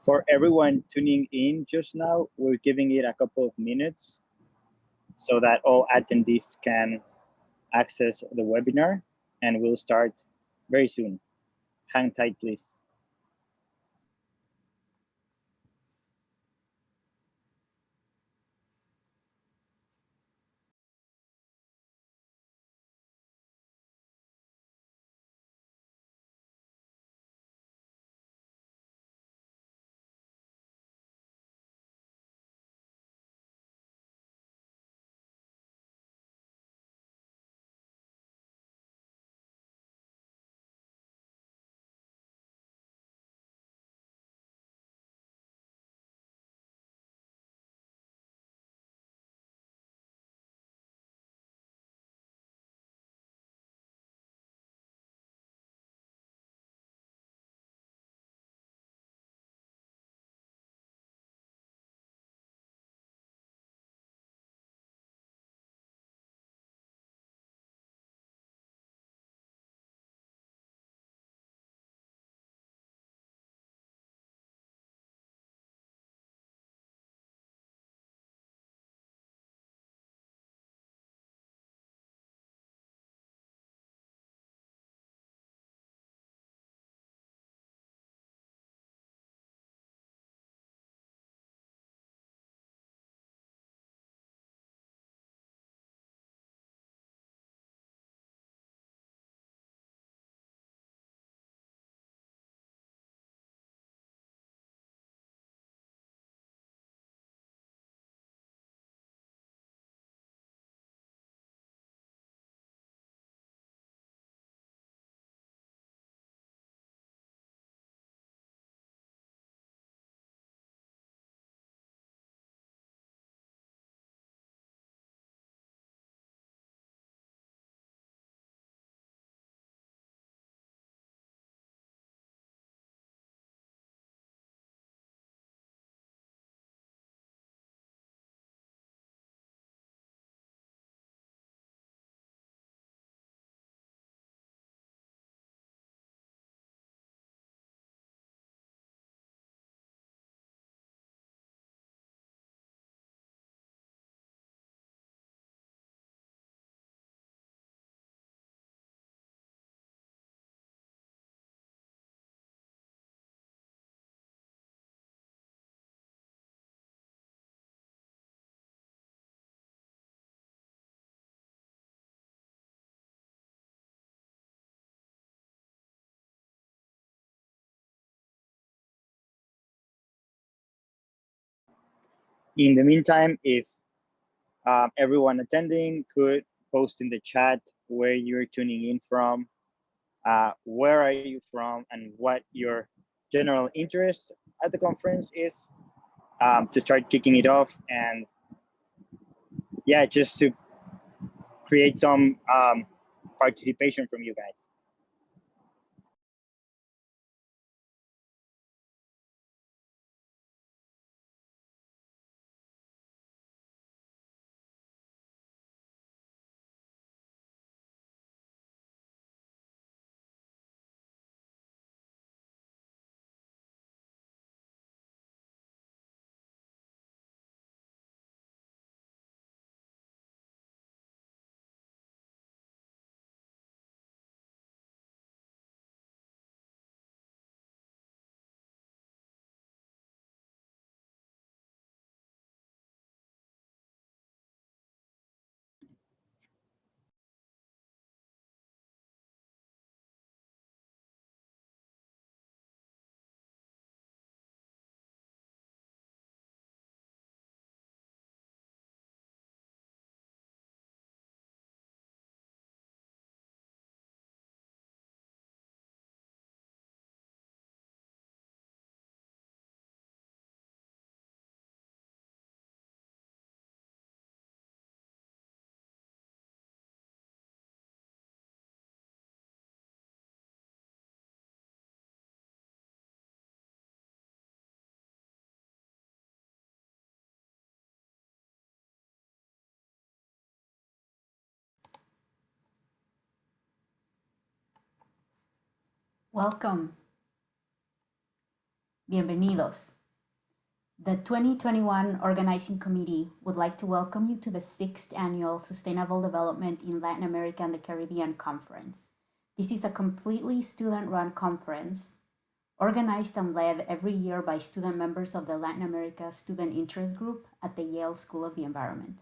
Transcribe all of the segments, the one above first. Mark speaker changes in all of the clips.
Speaker 1: For everyone tuning in just now, we're giving it a couple of minutes so that all attendees can access the webinar, and we'll start very soon. Hang tight, please. In the meantime, if everyone attending could post in the chat where you're tuning in from, where are you from, and what your general interest at the conference is, to start kicking it off. And yeah, just to create some participation from you guys.
Speaker 2: Welcome. Bienvenidos. The 2021 Organizing Committee would like to welcome you to the 6th Annual Sustainable Development in Latin America and the Caribbean Conference. This is a completely student-run conference organized and led every year by student members of the Latin America Student Interest Group at the Yale School of the Environment.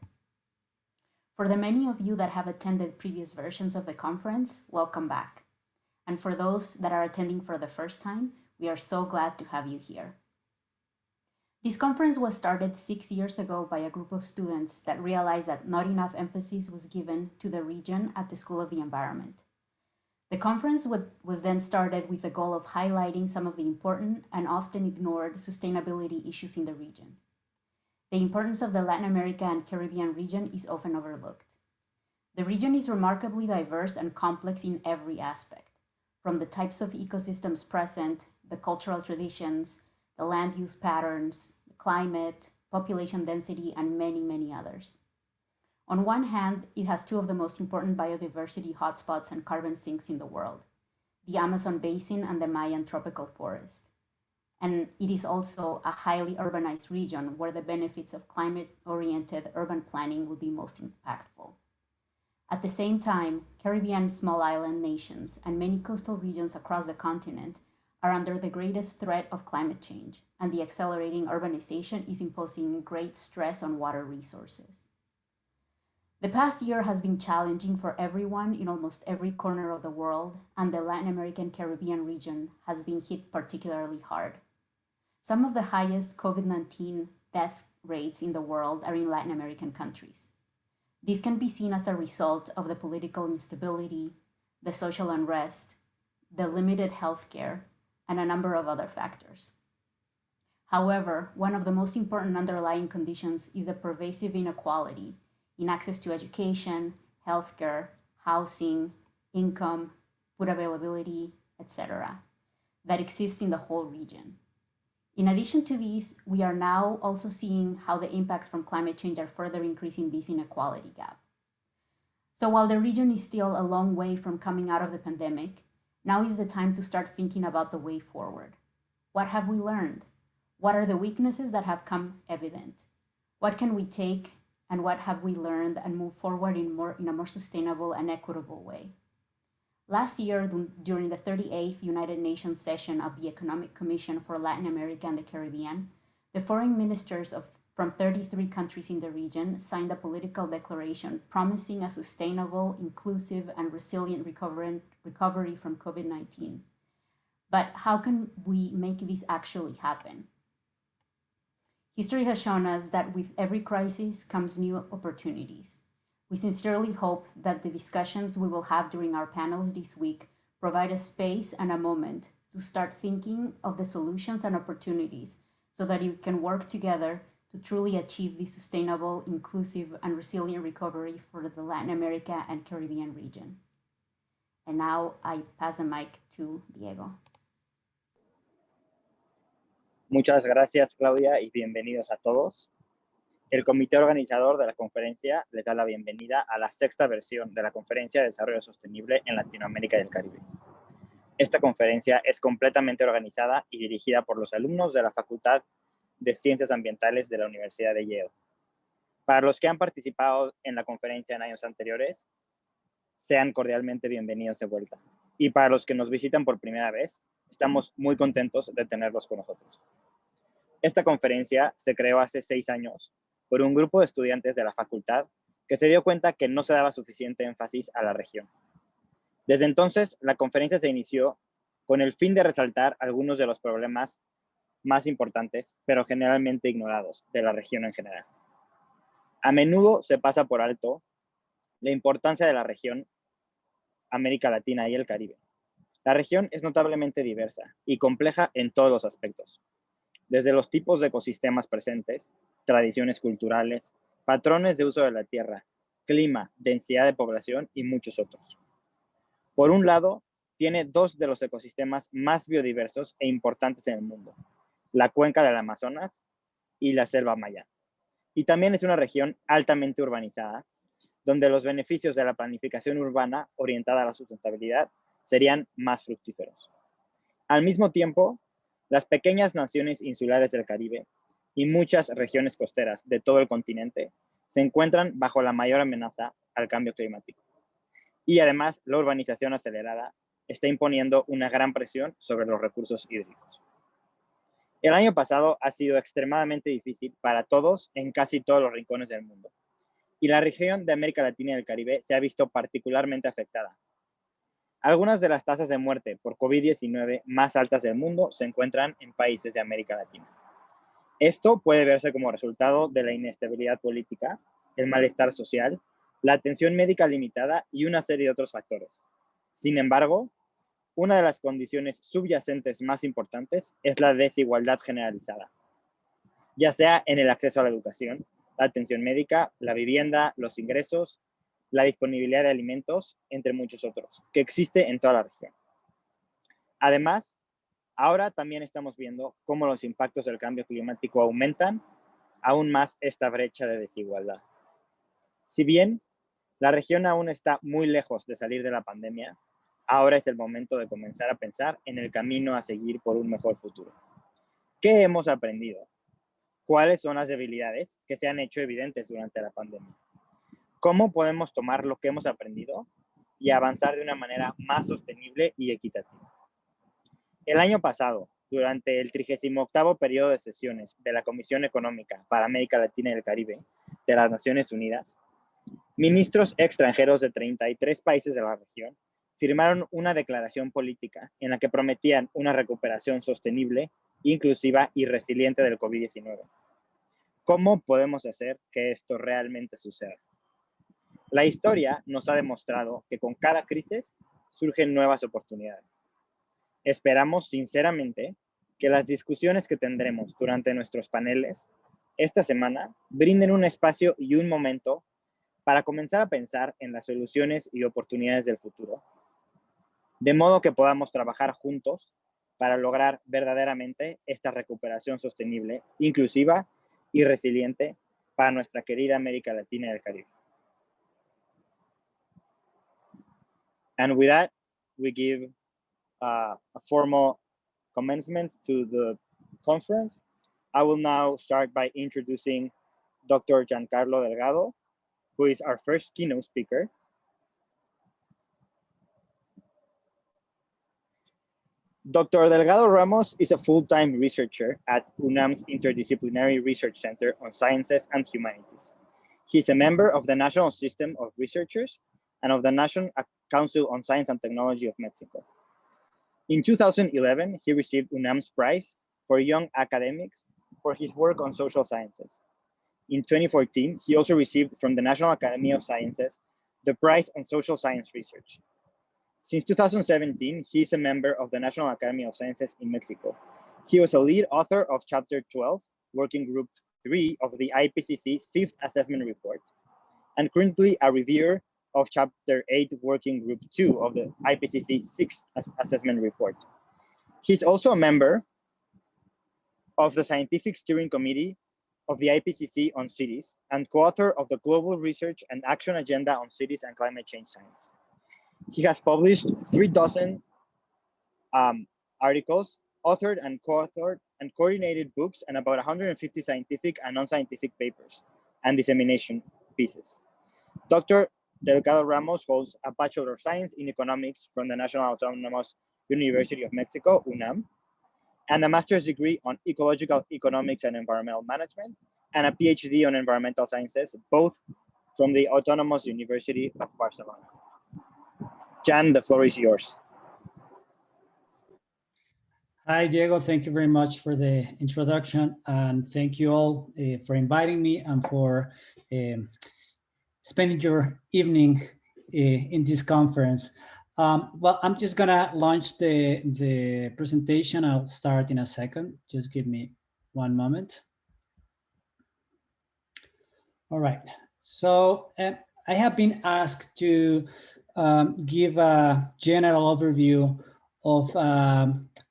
Speaker 2: For the many of you that have attended previous versions of the conference, welcome back. And for those that are attending for the first time, we are so glad to have you here. This conference was started 6 years ago by a group of students that realized that not enough emphasis was given to the region at the School of the Environment. The conference was then started with the goal of highlighting some of the important and often ignored sustainability issues in the region. The importance of the Latin America and Caribbean region is often overlooked. The region is remarkably diverse and complex in every aspect, from the types of ecosystems present, the cultural traditions, the land use patterns, the climate, population density, and many, many others. On one hand, it has two of the most important biodiversity hotspots and carbon sinks in the world, the Amazon Basin and the Mayan tropical forest. And it is also a highly urbanized region where the benefits of climate-oriented urban planning will be most impactful. At the same time, Caribbean small island nations and many coastal regions across the continent are under the greatest threat of climate change, and the accelerating urbanization is imposing great stress on water resources. The past year has been challenging for everyone in almost every corner of the world, and the Latin American Caribbean region has been hit particularly hard. Some of the highest COVID-19 death rates in the world are in Latin American countries. This can be seen as a result of the political instability, the social unrest, the limited healthcare, and a number of other factors. However, one of the most important underlying conditions is the pervasive inequality in access to education, healthcare, housing, income, food availability, etc., that exists in the whole region. In addition to these, we are now also seeing how the impacts from climate change are further increasing this inequality gap. So while the region is still a long way from coming out of the pandemic, now is the time to start thinking about the way forward. What have we learned? What are the weaknesses that have come evident? What can we take and what have we learned and move forward in a more sustainable and equitable way? Last year, during the 38th United Nations session of the Economic Commission for Latin America and the Caribbean, the foreign ministers from 33 countries in the region signed a political declaration promising a sustainable, inclusive, and resilient recovery from COVID-19. But how can we make this actually happen? History has shown us that with every crisis comes new opportunities. We sincerely hope that the discussions we will have during our panels this week provide a space and a moment to start thinking of the solutions and opportunities so that we can work together to truly achieve this sustainable, inclusive, and resilient recovery for the Latin America and Caribbean region. And now I pass the mic to Diego.
Speaker 1: Muchas gracias, Claudia, y bienvenidos a todos. El comité organizador de la conferencia les da la bienvenida a la 6ª versión de la Conferencia de Desarrollo Sostenible en Latinoamérica y el Caribe. Esta conferencia es completamente organizada y dirigida por los alumnos de la Facultad de Ciencias Ambientales de la Universidad de Yale. Para los que han participado en la conferencia en años anteriores, sean cordialmente bienvenidos de vuelta. Y para los que nos visitan por primera vez, estamos muy contentos de tenerlos con nosotros. Esta conferencia se creó hace 6 años por un grupo de estudiantes de la facultad que se dio cuenta que no se daba suficiente énfasis a la región. Desde entonces, la conferencia se inició con el fin de resaltar algunos de los problemas más importantes, pero generalmente ignorados, de la región en general. A menudo se pasa por alto la importancia de la región América Latina y el Caribe. La región es notablemente diversa y compleja en todos los aspectos, desde los tipos de ecosistemas presentes, tradiciones culturales, patrones de uso de la tierra, clima, densidad de población y muchos otros. Por un lado, tiene 2 de los ecosistemas más biodiversos e importantes en el mundo, la cuenca del Amazonas y la selva maya. Y también es una región altamente urbanizada, donde los beneficios de la planificación urbana orientada a la sustentabilidad serían más fructíferos. Al mismo tiempo, las pequeñas naciones insulares del Caribe y muchas regiones costeras de todo el continente se encuentran bajo la mayor amenaza al cambio climático. Y además, la urbanización acelerada está imponiendo una gran presión sobre los recursos hídricos. El año pasado ha sido extremadamente difícil para todos en casi todos los rincones del mundo. Y la región de América Latina y el Caribe se ha visto particularmente afectada. Algunas de las tasas de muerte por COVID-19 más altas del mundo se encuentran en países de América Latina. Esto puede verse como resultado de la inestabilidad política, el malestar social, la atención médica limitada y una serie de otros factores. Sin embargo, una de las condiciones subyacentes más importantes es la desigualdad generalizada, ya sea en el acceso a la educación, la atención médica, la vivienda, los ingresos, la disponibilidad de alimentos, entre muchos otros, que existe en toda la región. Además, ahora también estamos viendo cómo los impactos del cambio climático aumentan aún más esta brecha de desigualdad. Si bien la región aún está muy lejos de salir de la pandemia, ahora es el momento de comenzar a pensar en el camino a seguir por un mejor futuro. ¿Qué hemos aprendido? ¿Cuáles son las debilidades que se han hecho evidentes durante la pandemia? ¿Cómo podemos tomar lo que hemos aprendido y avanzar de una manera más sostenible y equitativa? El año pasado, durante el 38º periodo de sesiones de la Comisión Económica para América Latina y el Caribe de las Naciones Unidas, ministros extranjeros de 33 países de la región firmaron una declaración política en la que prometían una recuperación sostenible, inclusiva y resiliente del COVID-19. ¿Cómo podemos hacer que esto realmente suceda? La historia nos ha demostrado que con cada crisis surgen nuevas oportunidades. Esperamos sinceramente que las discusiones que tendremos durante nuestros paneles esta semana brinden un espacio y un momento para comenzar a pensar en las soluciones y oportunidades del futuro, de modo que podamos trabajar juntos para lograr verdaderamente esta recuperación sostenible, inclusiva y resiliente para nuestra querida América Latina y el Caribe. And with that, we give a formal commencement to the conference. I will now start by introducing Dr. Giancarlo Delgado, who is our first keynote speaker. Dr. Delgado Ramos is a full-time researcher at UNAM's Interdisciplinary Research Center on Sciences and Humanities. He is a member of the National System of Researchers and of the National Council on Science and Technology of Mexico. In 2011, he received UNAM's prize for young academics for his work on social sciences. In 2014, he also received from the National Academy of Sciences the prize on social science research. Since 2017, he is a member of the National Academy of Sciences in Mexico. He was a lead author of Chapter 12, Working Group 3 of the IPCC 5th Assessment Report, and currently a reviewer of Chapter 8, Working Group 2 of the IPCC 6th Assessment Report. He's also a member of the Scientific Steering Committee of the IPCC on Cities and co-author of the Global Research and Action Agenda on Cities and Climate Change Science. He has published 3,000 articles, authored and co-authored and coordinated books, and about 150 scientific and non-scientific papers and dissemination pieces. Dr. Delgado Ramos holds a Bachelor of Science in Economics from the National Autonomous University of Mexico, UNAM, and a master's degree on Ecological Economics and Environmental Management, and a PhD on Environmental Sciences, both from the Autonomous University of Barcelona. Gian, the floor is yours.
Speaker 3: Hi, Diego. Thank you very much for the introduction, and thank you all for inviting me and for spending your evening in this conference. Well, I'm just gonna launch the presentation. I'll start in a second. Just give me one moment. All right. So I have been asked to give a general overview of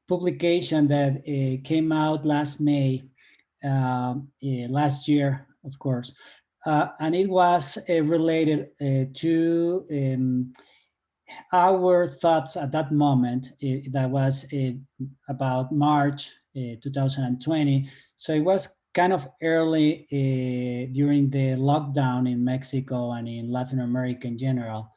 Speaker 3: publication that came out last May, last year, of course. And it was related to our thoughts at that moment. That was about March 2020. So it was kind of early during the lockdown in Mexico and in Latin America in general.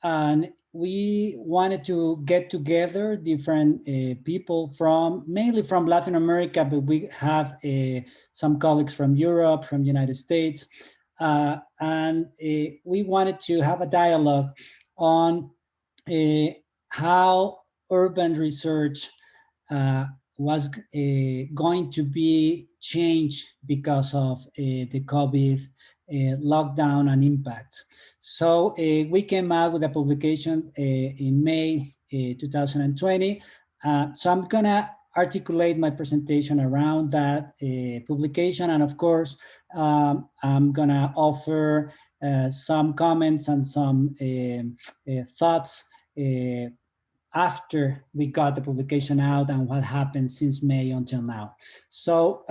Speaker 3: And we wanted to get together different people from, mainly from Latin America, but we have some colleagues from Europe, from the United States. And we wanted to have a dialogue on how urban research was going to be changed because of the COVID lockdown and impacts. So we came out with a publication in May 2020. So I'm gonna articulate my presentation around that publication. And of course, I'm gonna offer some comments and some thoughts after we got the publication out and what happened since May until now. So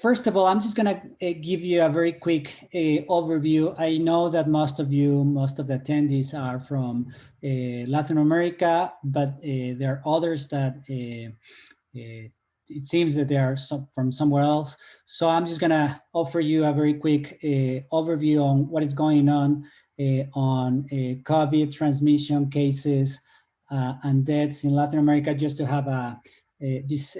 Speaker 3: first of all, I'm just gonna give you a very quick overview. I know that most of the attendees are from Latin America, but there are others that it seems that they are from somewhere else. So I'm just gonna offer you a very quick overview on what is going on COVID transmission cases and deaths in Latin America, just to have this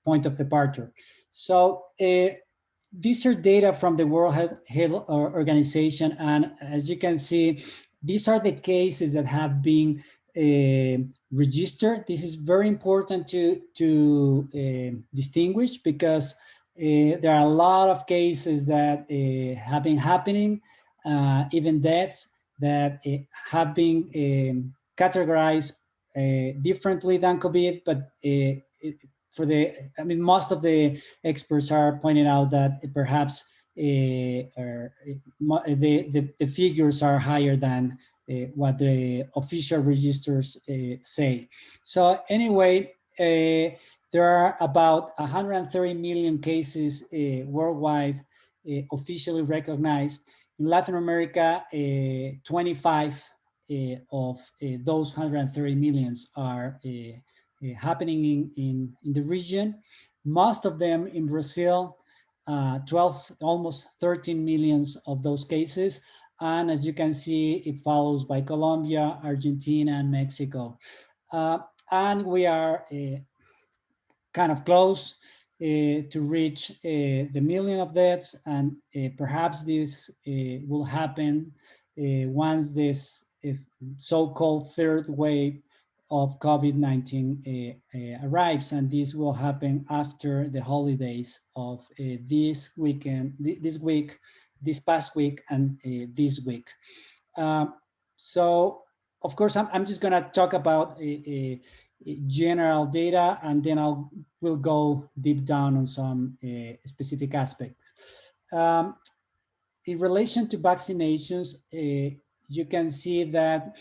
Speaker 3: point of departure. So these are data from the World Health Organization. And as you can see, these are the cases that have been registered. This is very important to distinguish, because there are a lot of cases that have been happening, even deaths that have been categorized differently than COVID, but most of the experts are pointing out that perhaps the figures are higher than what the official registers say. So anyway, there are about 130 million cases worldwide officially recognized. In Latin America, 25 of those 130 millions are happening in the region. Most of them in Brazil, 12, almost 13 millions of those cases. And as you can see, it follows by Colombia, Argentina, and Mexico. And we are kind of close to reach the million of deaths, and perhaps this will happen once this so-called third wave of COVID-19 arrives, and this will happen after the holidays of this weekend, this past week, and this week. So, of course, I'm just going to talk about general data, and then we'll go deep down on some specific aspects. In relation to vaccinations, you can see that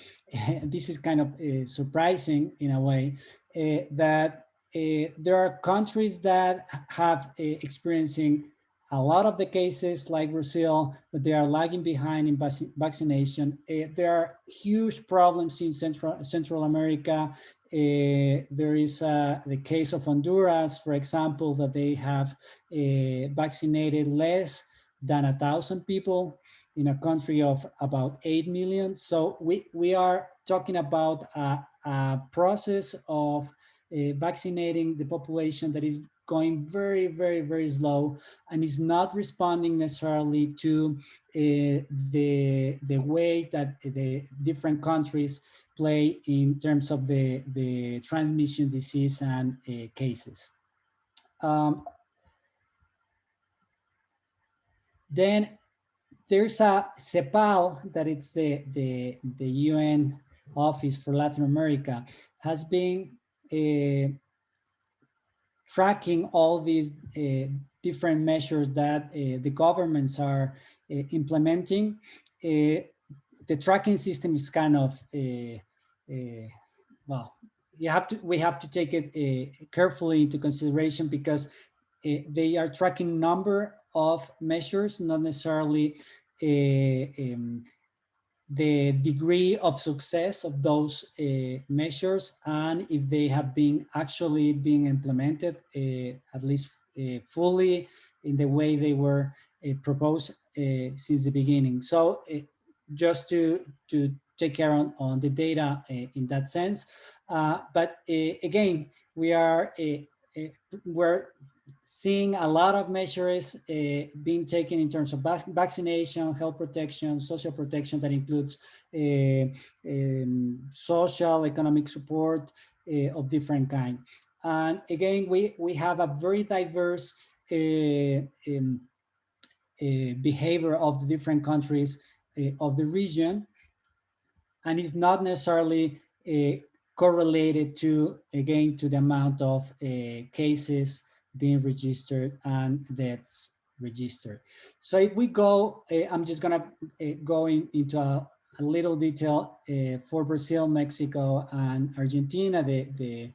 Speaker 3: this is kind of surprising in a way, that there are countries that have experiencing a lot of the cases like Brazil, but they are lagging behind in vaccination. There are huge problems in Central America. There is the case of Honduras, for example, that they have vaccinated less than 1,000 people in a country of about 8 million. So we are talking about a process of vaccinating the population that is going very, very, very slow, and is not responding necessarily to the way that the different countries play in terms of the transmission disease and cases. Then there's a CEPAL, that it's the UN Office for Latin America, has been tracking all these different measures that the governments are implementing. The tracking system is kind of, well, we have to take it carefully into consideration, because they are tracking number of measures, not necessarily the degree of success of those measures, and if they have been actually being implemented, at least fully in the way they were proposed since the beginning. So just to take care on the data in that sense. But again, we're seeing a lot of measures being taken in terms of vaccination, health protection, social protection that includes social, economic support of different kind. And again, we have a very diverse behavior of the different countries of the region, and it's not necessarily correlated to, again, to the amount of cases being registered and deaths registered. So if we go, I'm just gonna go into a little detail for Brazil, Mexico, and Argentina, the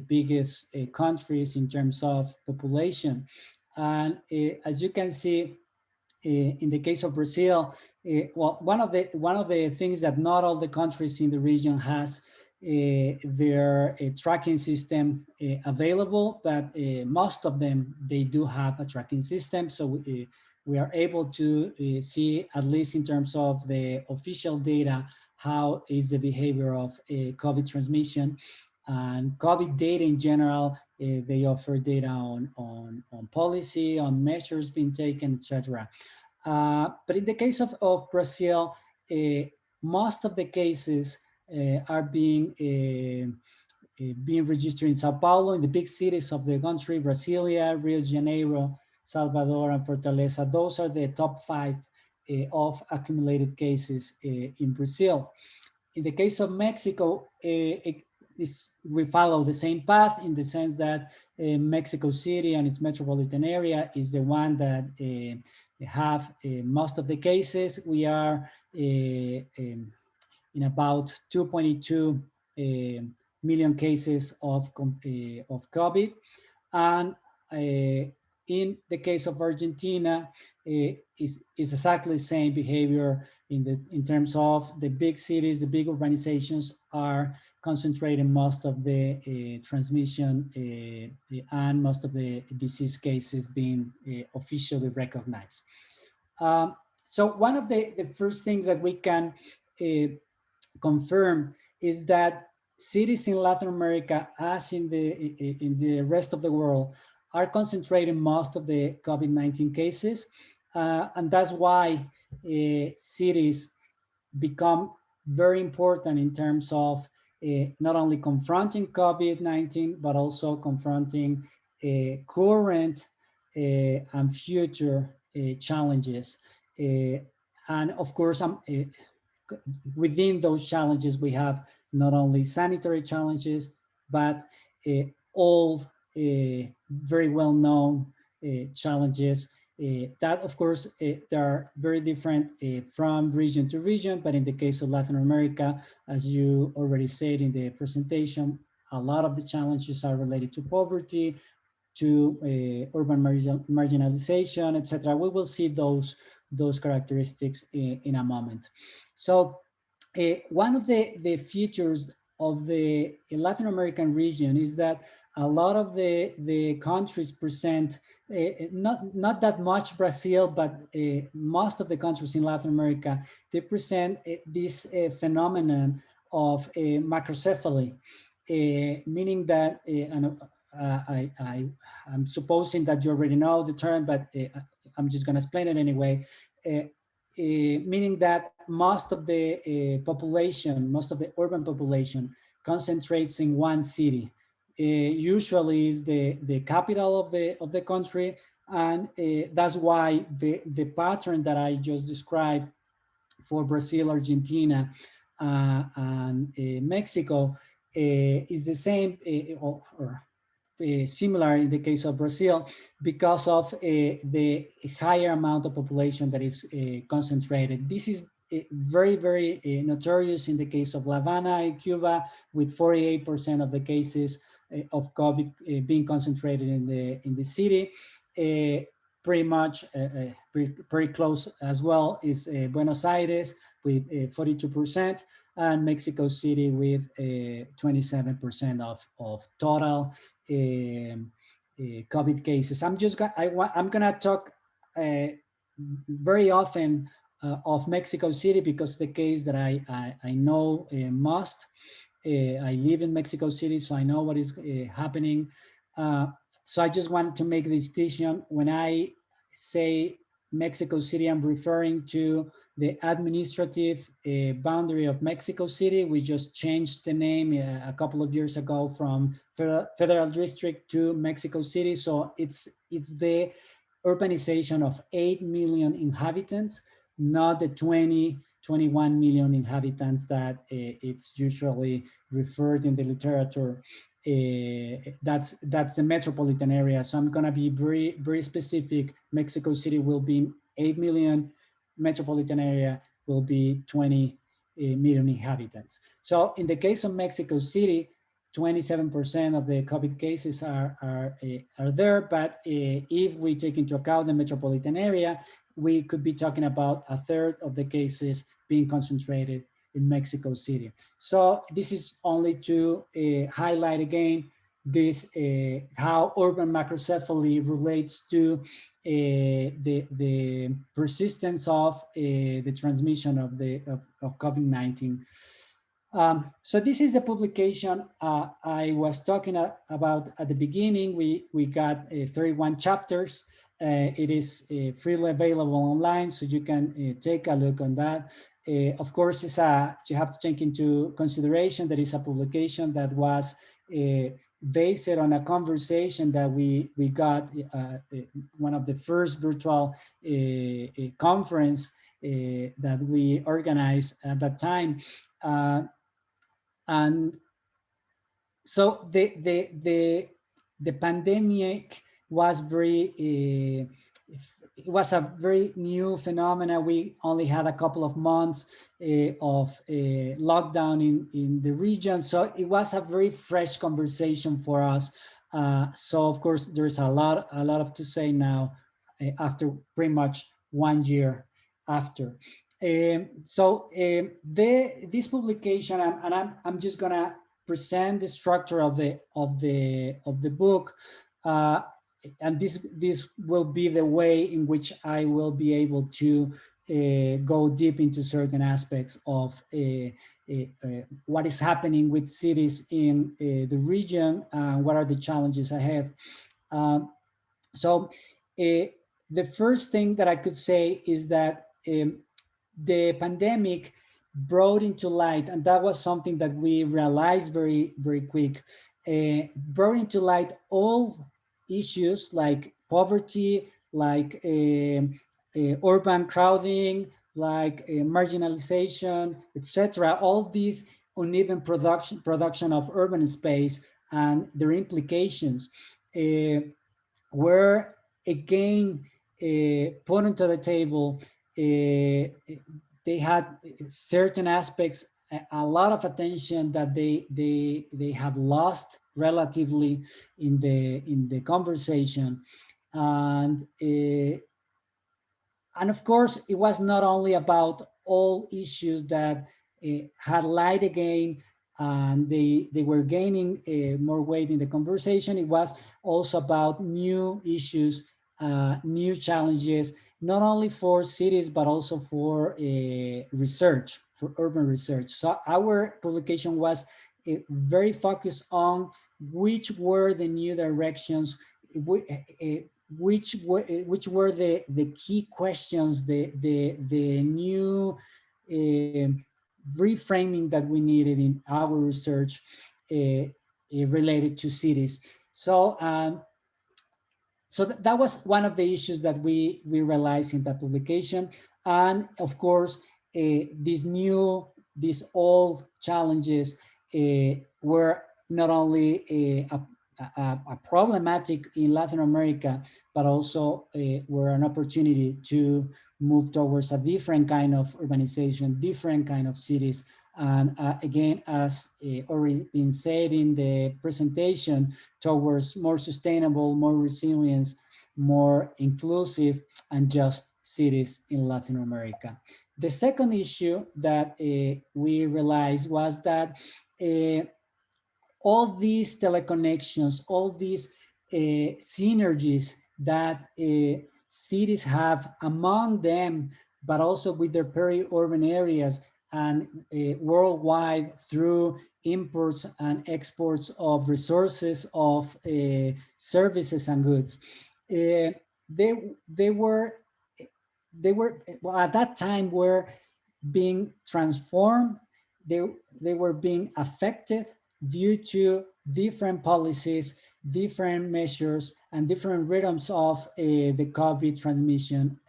Speaker 3: biggest countries in terms of population. And as you can see, in the case of Brazil, well, one of the things that not all the countries in the region has their tracking system available, but most of them, they do have a tracking system. So we are able to see, at least in terms of the official data, how is the behavior of COVID transmission. And COVID data in general, they offer data on policy, on measures being taken, etc. But in the case of Brazil, most of the cases are being registered in Sao Paulo, in the big cities of the country: Brasilia, Rio de Janeiro, Salvador, and Fortaleza. Those are the top 5 of accumulated cases in Brazil. In the case of Mexico, we follow the same path, in the sense that Mexico City and its metropolitan area is the one that have most of the cases. We are in about 2.2 million cases of COVID. And in the case of Argentina, is exactly the same behavior in terms of the big cities. The big urbanizations are concentrating most of the transmission and most of the disease cases being officially recognized. So one of the first things that we can confirm is that cities in Latin America, as in the rest of the world, are concentrating most of the COVID-19 cases. And that's why cities become very important in terms of not only confronting COVID-19, but also confronting current and future challenges. And of course, within those challenges, we have not only sanitary challenges, but all very well-known challenges that, of course, they are very different from region to region. But in the case of Latin America, as you already said in the presentation, a lot of the challenges are related to poverty, to urban marginalization, etc. We will see those characteristics in a moment. So one of the features of the Latin American region is that a lot of the countries present, not that much Brazil, but most of the countries in Latin America, they present this phenomenon of macrocephaly, meaning that, I'm supposing that you already know the term, but I'm just going to explain it anyway. Meaning that most of the population, most of the urban population concentrates in one city. Usually is the capital of the country, and that's why the pattern that I just described for Brazil, Argentina, and Mexico is the same or similar in the case of Brazil, because of the higher amount of population that is concentrated. This is very, very notorious in the case of La Habana in Cuba, with 48% of the cases of COVID being concentrated in the city. Pretty much very close as well is Buenos Aires, with 42%, and Mexico City with 27% of total COVID cases. I'm gonna talk very often of Mexico City because it's the case that I know most. I live in Mexico City, so I know what is happening. So I just want to make the distinction. When I say Mexico City, I'm referring to the administrative boundary of Mexico City. We just changed the name a couple of years ago from Federal District to Mexico City. So it's the urbanization of 8 million inhabitants, not the 21 million inhabitants that it's usually referred in the literature. That's the metropolitan area. So I'm gonna be very specific. Mexico City will be 8 million, metropolitan area will be 20 million inhabitants. So in the case of Mexico City, 27% of the COVID cases are there, but if we take into account the metropolitan area, we could be talking about a third of the cases being concentrated in Mexico City. So this is only to highlight again this how urban macrocephaly relates to the persistence of the transmission of COVID-19. So this is the publication I was talking about at the beginning. We got 31 chapters. It is freely available online, so you can take a look on that. Of course, you have to take into consideration that it's a publication that was based on a conversation that we got one of the first virtual conference that we organized at that time. And so the pandemic was it was a very new phenomena. We only had a couple of months of lockdown in the region. So it was a very fresh conversation for us. So of course, there's a lot of to say now after pretty much 1 year after. This publication, and I'm just gonna present the structure of the book, and this will be the way in which I will be able to go deep into certain aspects of what is happening with cities in the region, what are the challenges ahead. The first thing that I could say is that the pandemic brought into light, and that was something that we realized very, very quick, brought into light all issues like poverty, like urban crowding, like marginalization, etc. All these uneven production of urban space and their implications were again put onto the table. They had certain aspects, a lot of attention that they have lost relatively in the conversation, and of course it was not only about all issues that had light again and they were gaining more weight in the conversation. It was also about new issues, new challenges, not only for cities, but also for research, for urban research. So our publication was very focused on which were the new directions, which were the key questions, the new reframing that we needed in our research related to cities. So that was one of the issues that we realized in that publication. And of course, these old challenges were not only a problematic in Latin America, but also were an opportunity to move towards a different kind of urbanization, different kind of cities. And again, as already been said in the presentation, towards more sustainable, more resilience, more inclusive, and just cities in Latin America. The second issue that we realized was that all these teleconnections, all these synergies that cities have among them, but also with their peri-urban areas and worldwide through imports and exports of resources, of services and goods. They were well, at that time were being transformed. They were being affected due to different policies, different measures, and different rhythms of the COVID transmission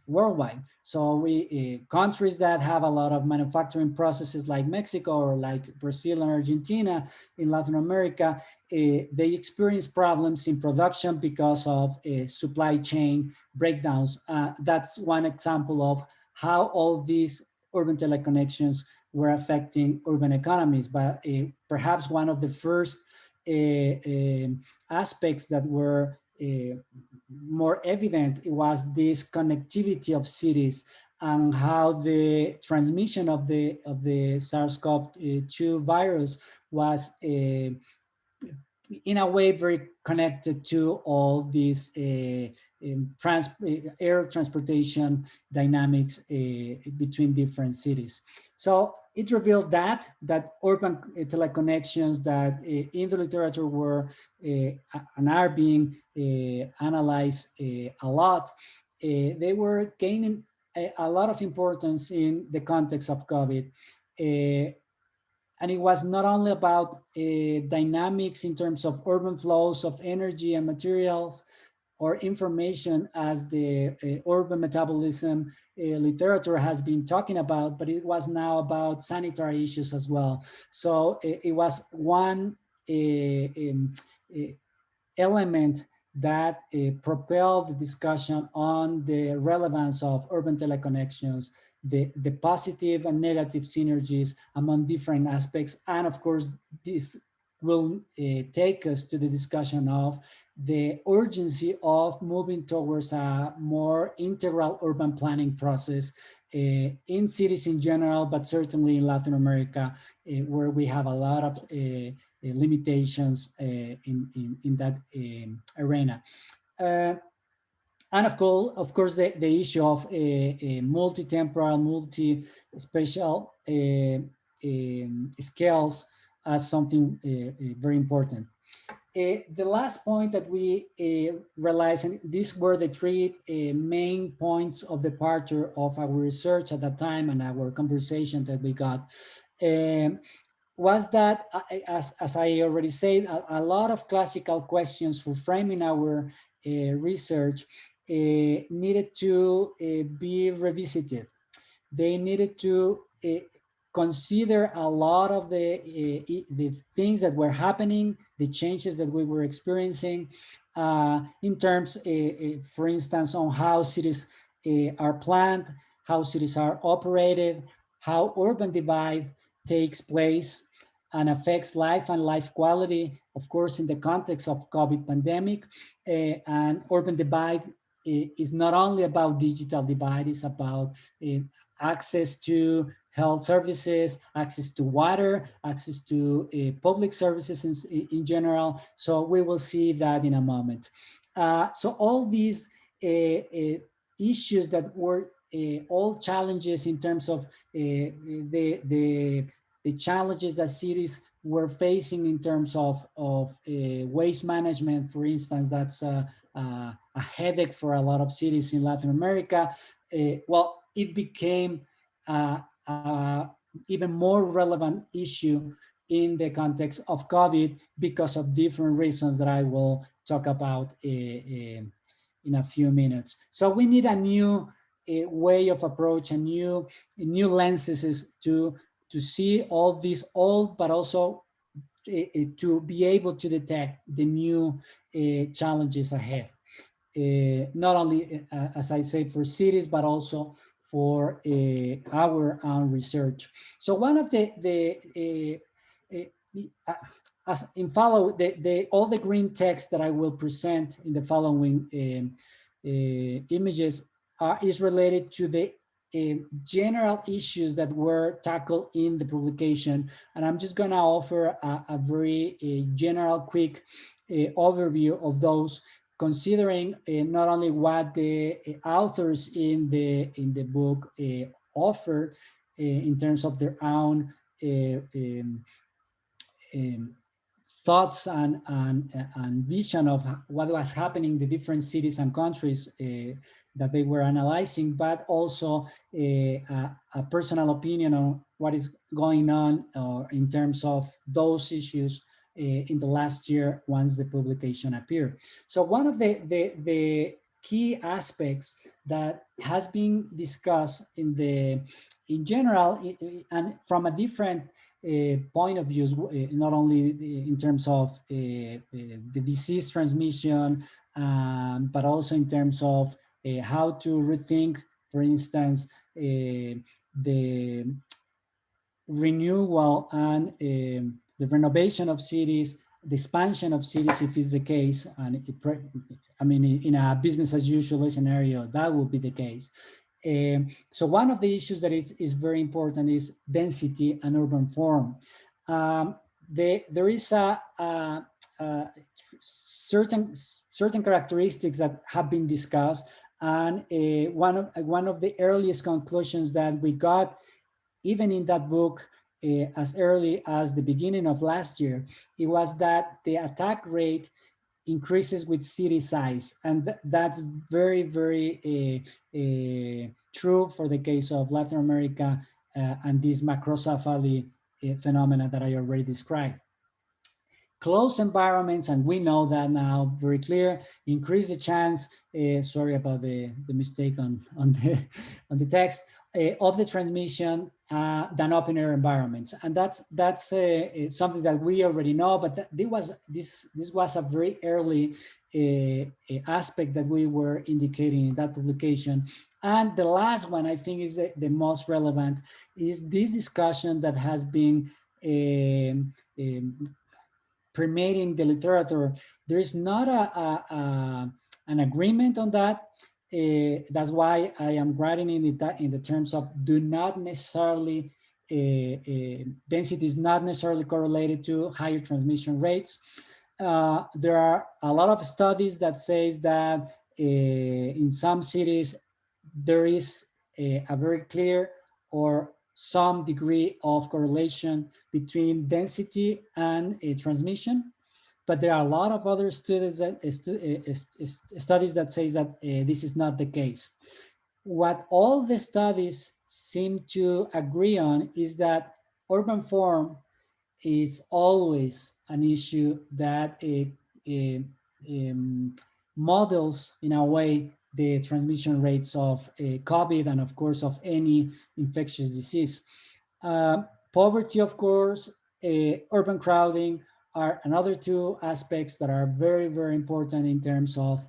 Speaker 3: worldwide. So we countries that have a lot of manufacturing processes like Mexico or like Brazil and Argentina in Latin America, they experience problems in production because of supply chain breakdowns. That's one example of how all these urban teleconnections were affecting urban economies. But perhaps one of the first aspects that were more evident was this connectivity of cities and how the transmission of the SARS-CoV-2 virus was in a way very connected to all these air transportation dynamics between different cities. So it revealed that urban teleconnections that in the literature were and are being analyzed a lot, they were gaining a lot of importance in the context of COVID. And it was not only about dynamics in terms of urban flows of energy and materials or information as the urban metabolism literature has been talking about, but it was now about sanitary issues as well. So it was one element that propelled the discussion on the relevance of urban teleconnections, the positive and negative synergies among different aspects. And of course, this will take us to the discussion of the urgency of moving towards a more integral urban planning process in cities in general, but certainly in Latin America, where we have a lot of limitations in that arena. And of course, the issue of a multi-temporal, multi-spatial scales as something very important. The last point that we realized, and these were the three main points of departure of our research at that time and our conversation that we got, was that, as I already said, a lot of classical questions for framing our research needed to be revisited. They needed to consider a lot of the things that were happening, the changes that we were experiencing in terms, for instance, on how cities are planned, how cities are operated, how urban divide takes place and affects life and life quality, of course, in the context of COVID pandemic. And urban divide is not only about digital divide, it's about access to health services, access to water, access to public services in general. So we will see that in a moment. So all these issues that were all challenges in terms of the challenges that cities were facing in terms of waste management, for instance, that's a headache for a lot of cities in Latin America. Well, it became even more relevant issue in the context of COVID because of different reasons that I will talk about in a few minutes. So we need a new way of approach, a new lenses to see all these old, but also to be able to detect the new challenges ahead. Not only, as I said, for cities, but also for our own research. So one of as in follow all the green text that I will present in the following images is related to the general issues that were tackled in the publication. And I'm just gonna offer a very general quick overview of those, considering not only what the authors in the book offered in terms of their own um, thoughts and vision of what was happening in the different cities and countries that they were analyzing, but also a personal opinion on what is going on in terms of those issues in the last year once the publication appeared. So one of the key aspects that has been discussed in general and from a different point of views, not only in terms of the disease transmission, but also in terms of how to rethink, for instance, the renewal and the renovation of cities, the expansion of cities, if it's the case, and I mean, in a business as usual scenario, that will be the case. So one of the issues that is very important is density and urban form. There is a certain characteristics that have been discussed, and one of the earliest conclusions that we got, even in that book, as early as the beginning of last year, it was that the attack rate increases with city size. And that's very, very true for the case of Latin America and this macrocephaly phenomena that I already described. Closed environments, and we know that now very clear, increase the chance, sorry about the mistake on the text, of the transmission than open air environments. And that's something that we already know, but this was a very early aspect that we were indicating in that publication. And the last one, I think, is the most relevant, is this discussion that has been permeating the literature. There is not an agreement on that. That's why I am writing in the terms of do not necessarily, density is not necessarily correlated to higher transmission rates. There are a lot of studies that says that in some cities, there is a very clear or some degree of correlation between density and transmission. But there are a lot of other studies that say that this is not the case. What all the studies seem to agree on is that urban form is always an issue that models in a way the transmission rates of COVID and of course of any infectious disease. Poverty, of course, urban crowding are another two aspects that are very, very important in terms of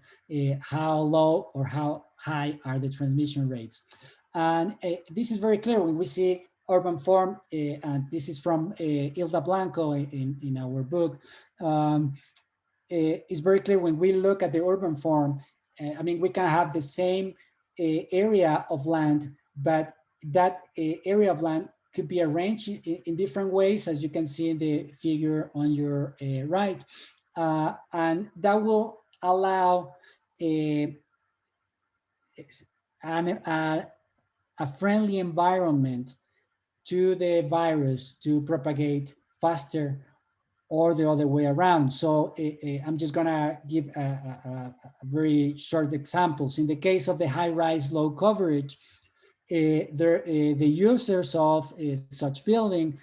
Speaker 3: how low or how high are the transmission rates. And this is very clear when we see urban form, and this is from Hilda Blanco in our book. It's very clear when we look at the urban form. I mean, we can have the same area of land, but that area of land could be arranged in different ways, as you can see in the figure on your right. And that will allow a friendly environment to the virus to propagate faster or the other way around. So I'm just gonna give a very short examples. In the case of the high-rise, low coverage, the users of such building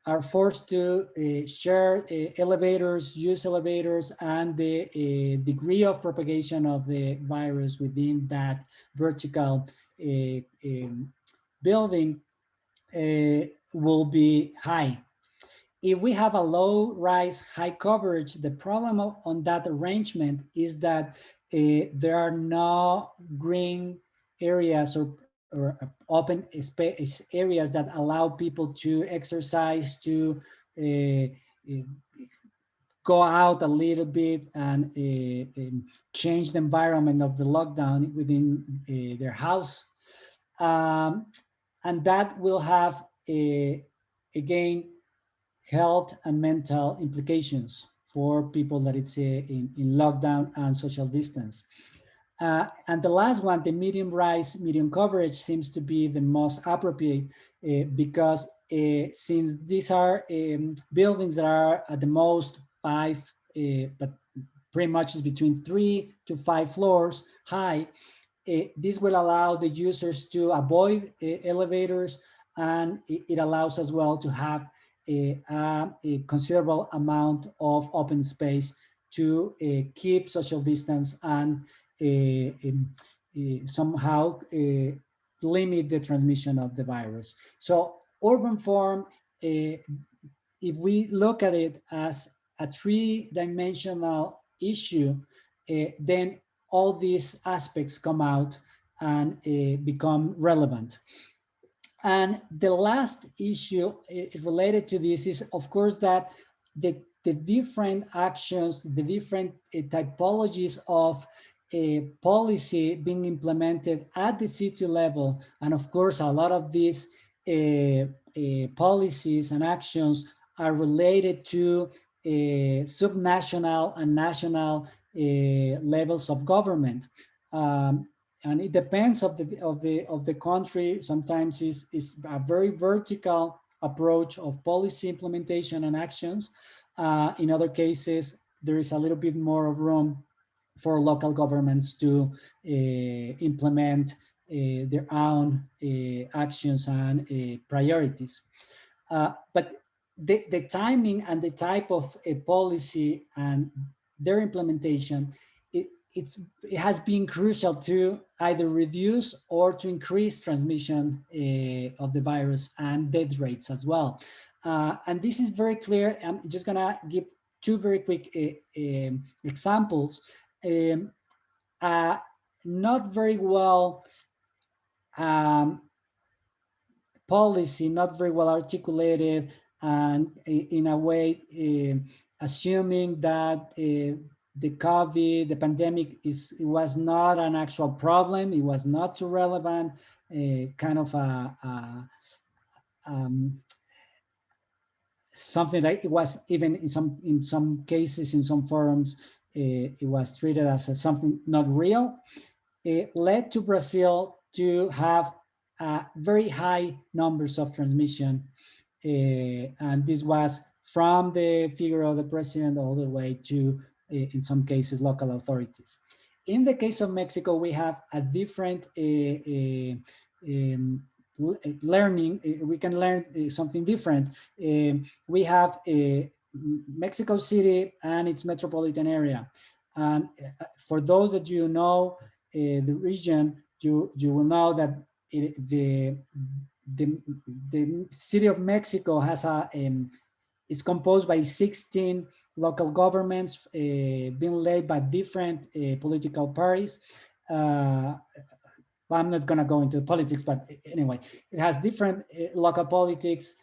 Speaker 3: are forced to share elevators, use elevators, and the degree of propagation of the virus within that vertical building will be high. If we have a low rise, high coverage, the problem on that arrangement is that there are no green areas or open space areas that allow people to exercise, to go out a little bit and change the environment of the lockdown within their house. And that will have, again, health and mental implications for people that it's in lockdown and social distance. And the last one, the medium rise, medium coverage, seems to be the most appropriate because since these are buildings that are at the most 5, but pretty much is between 3 to 5 floors high, this will allow the users to avoid elevators, and it allows as well to have a considerable amount of open space to keep social distance and somehow limit the transmission of the virus. So urban form, if we look at it as a 3-dimensional issue, then all these aspects come out and become relevant. And the last issue related to this is, of course, that the different actions, the different typologies of policy being implemented at the city level, and of course, a lot of these policies and actions are related to subnational and national levels of government. And it depends of the country. Sometimes is a very vertical approach of policy implementation and actions. In other cases, there is a little bit more of room for local governments to implement their own actions and priorities. But the timing and the type of a policy and their implementation, it has been crucial to either reduce or to increase transmission of the virus and death rates as well. And this is very clear. I'm just gonna give 2 very quick examples. Not very well policy, not very well articulated, and in a way assuming that the COVID, the pandemic was not an actual problem. It was not too relevant, kind of something that it was even in some cases, in some forums, it was treated as something not real. It led to Brazil to have very high numbers of transmission. And this was from the figure of the president all the way to, in some cases, local authorities. In the case of Mexico, we have a different learning. We can learn something different. We have Mexico City and its metropolitan area. And for those that you know the region, you will know that the city of Mexico has is composed by 16 local governments being led by different political parties. Well, I'm not going to go into politics, but anyway, it has different local politics,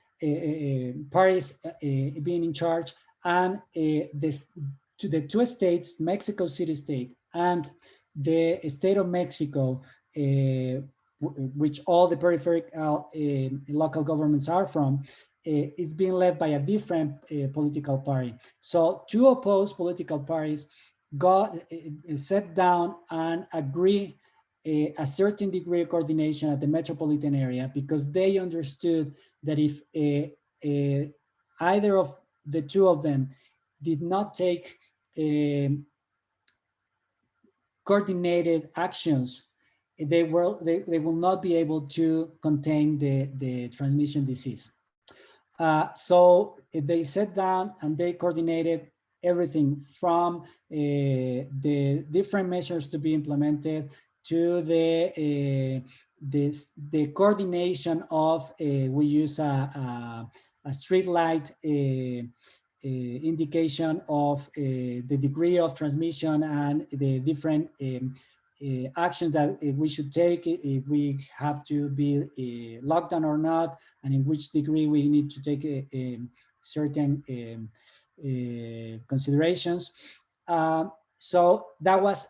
Speaker 3: parties being in charge, and to the 2 states, Mexico City state and the state of Mexico, which all the peripheral local governments are from, is being led by a different political party. So 2 opposed political parties sat down and agree a certain degree of coordination at the metropolitan area, because they understood that if either of the 2 of them did not take coordinated actions, they will not be able to contain the transmission disease. So they sat down and they coordinated everything from the different measures to be implemented to the coordination of we use a street light indication of the degree of transmission and the different actions that we should take if we have to be locked down or not, and in which degree we need to take certain considerations. So that was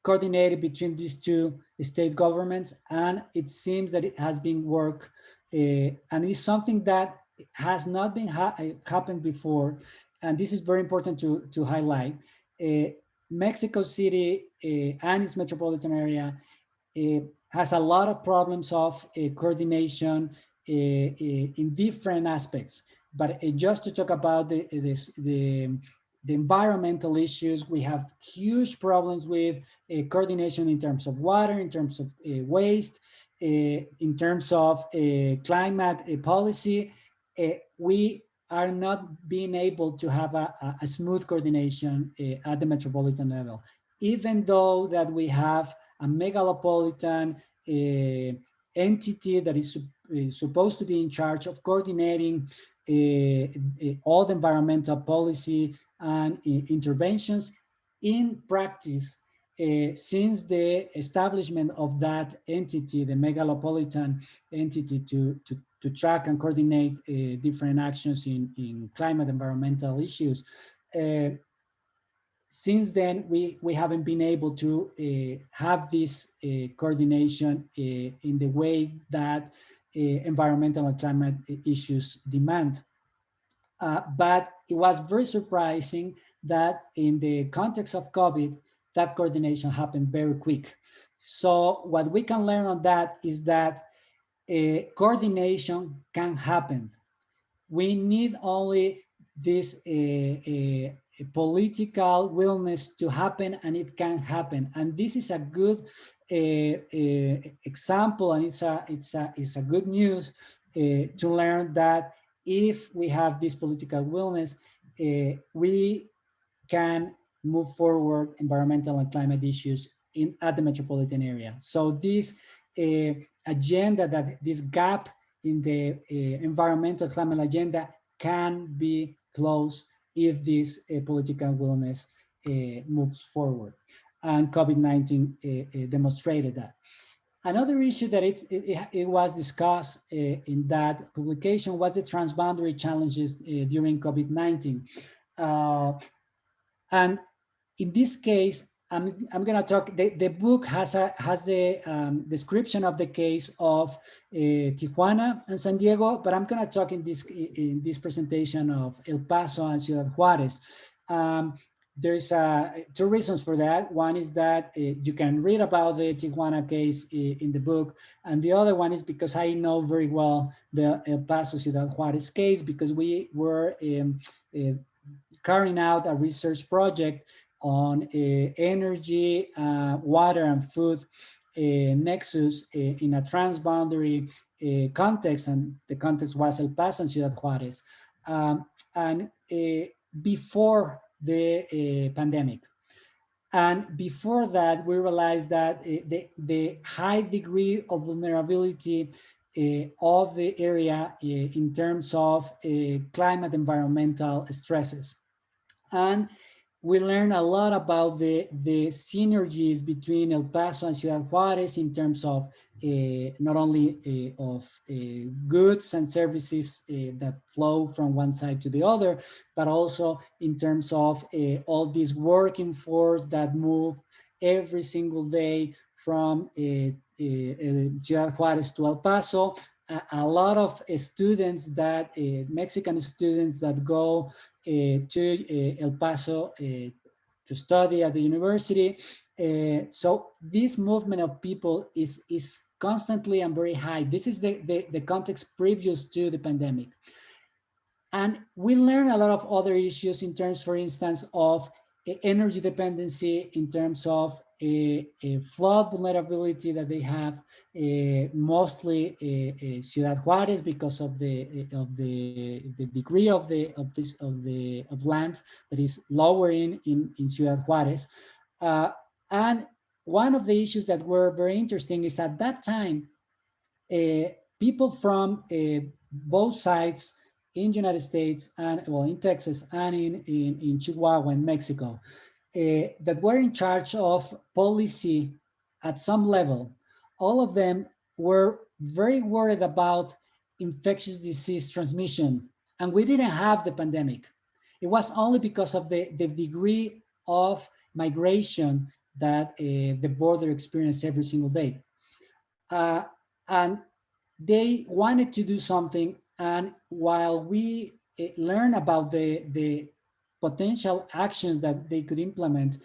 Speaker 3: coordinated between these two state governments, and it seems that it has been work, and it's something that has not been happened before, and this is very important to highlight. Mexico City and its metropolitan area has a lot of problems of coordination in different aspects. But just to talk about the environmental issues, we have huge problems with coordination in terms of water, in terms of waste, in terms of climate policy. We are not being able to have a smooth coordination at the metropolitan level, even though that we have a megalopolitan entity that is supposed to be in charge of coordinating all the environmental policy and interventions. In practice, since the establishment of that entity, the megalopolitan entity to track and coordinate different actions in climate environmental issues, since then, we haven't been able to have this coordination in the way that environmental and climate issues demand. But it was very surprising that in the context of COVID, that coordination happened very quick. So what we can learn on that is that coordination can happen. We need only this political willingness to happen, and it can happen. And this is a good example, and it's a good news to learn that if we have this political willingness, we can move forward environmental and climate issues at the metropolitan area. So this agenda, that this gap in the environmental climate agenda can be closed if this political willingness moves forward. And COVID-19 demonstrated that. Another issue that it was discussed in that publication was the transboundary challenges during COVID-19. And in this case, I'm going to talk, the book has the description of the case of Tijuana and San Diego, but I'm going to talk in this presentation of El Paso and Ciudad Juarez. There's two reasons for that. One is that you can read about the Tijuana case in the book, and the other one is because I know very well the El Paso Ciudad Juarez case, because we were carrying out a research project on energy, water, and food nexus in a transboundary context, and the context was El Paso and Ciudad Juarez. And before the pandemic. And before that, we realized that the high degree of vulnerability of the area in terms of climate environmental stresses. And we learned a lot about the synergies between El Paso and Ciudad Juarez in terms of not only of goods and services that flow from one side to the other, but also in terms of all this working force that move every single day from Ciudad Juarez to El Paso. A lot of students that, Mexican students that go to El Paso to study at the university. So this movement of people is constantly and very high. This is the context previous to the pandemic. And we learn a lot of other issues in terms, for instance, of energy dependency, in terms of a flood vulnerability that they have, mostly Ciudad Juarez, because of the degree of land that is lower in Ciudad Juarez. And one of the issues that were very interesting is at that time, people from both sides in the United States and, well, in Texas and in Chihuahua in Mexico, that were in charge of policy at some level, all of them were very worried about infectious disease transmission. And we didn't have the pandemic. it was only because of the degree of migration that the border experienced every single day. And they wanted to do something, and while we learn about the potential actions that they could implement,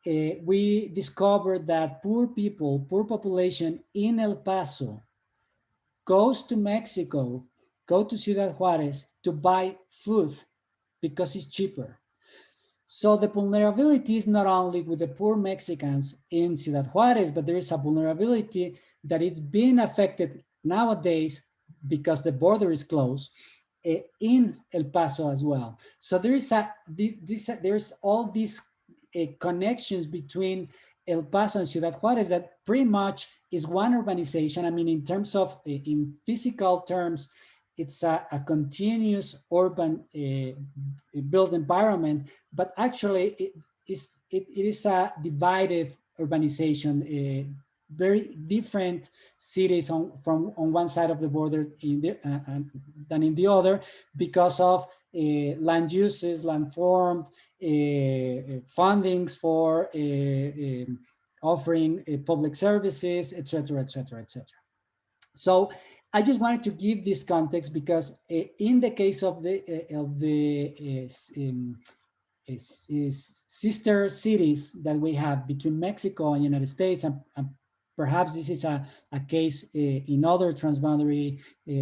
Speaker 3: we discovered that poor people, poor population in El Paso goes to Mexico, go to Ciudad Juarez to buy food because it's cheaper. So the vulnerability is not only with the poor Mexicans in Ciudad Juarez, but there is a vulnerability that is being affected nowadays because the border is closed in El Paso as well. So there is there's all these connections between El Paso and Ciudad Juarez that pretty much is one urbanization. I mean, in terms of, in physical terms, it's a continuous urban built environment, but actually it is a divided urbanization, very different cities on one side of the border than in the other, because of land uses, land form, fundings for offering public services, etc., etc., etc. So I just wanted to give this context because in the case of the sister cities that we have between Mexico and United States, and perhaps this is a case in other transboundary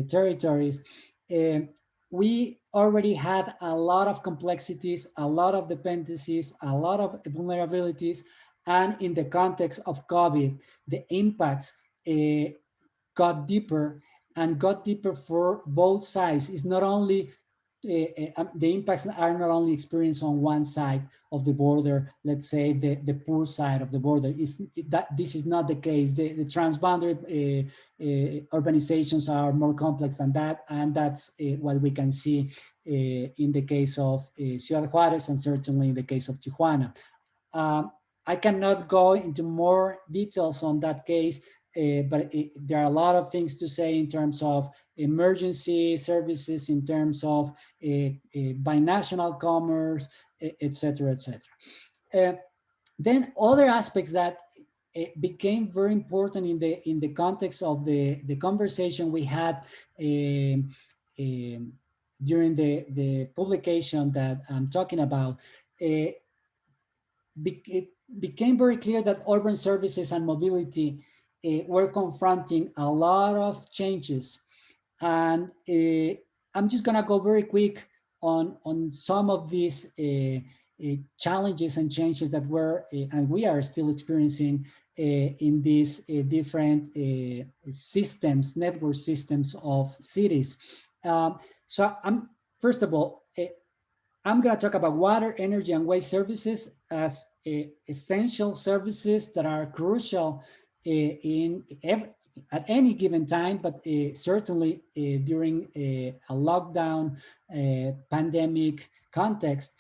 Speaker 3: territories, we already had a lot of complexities, a lot of dependencies, a lot of vulnerabilities, and in the context of COVID, the impacts got deeper for both sides. It's not only the impacts are not only experienced on one side of the border, let's say the poor side of the border. This is not the case. The transboundary urbanizations are more complex than that, and that's what we can see in the case of Ciudad Juarez, and certainly in the case of Tijuana. I cannot go into more details on that case, but there are a lot of things to say in terms of emergency services, in terms of binational commerce, etc., etc. Then other aspects that became very important in the context of the conversation we had during the publication that I'm talking about. It became very clear that urban services and mobility were confronting a lot of changes. And I'm just gonna go very quick on some of these challenges and changes that were, and we are still experiencing in these different systems, network systems of cities. So first of all, I'm going to talk about water, energy, and waste services as essential services that are crucial at any given time, but certainly during a lockdown pandemic context.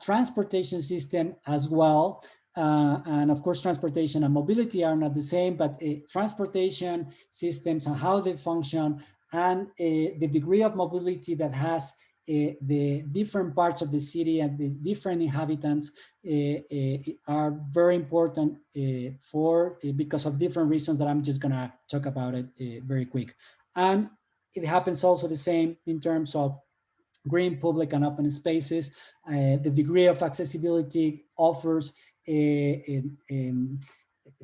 Speaker 3: Transportation system as well. And of course, transportation and mobility are not the same, but transportation systems and how they function, and the degree of mobility that has the different parts of the city and the different inhabitants are very important because of different reasons that I'm just gonna talk about it very quick. And it happens also the same in terms of green, public, and open spaces. The degree of accessibility offers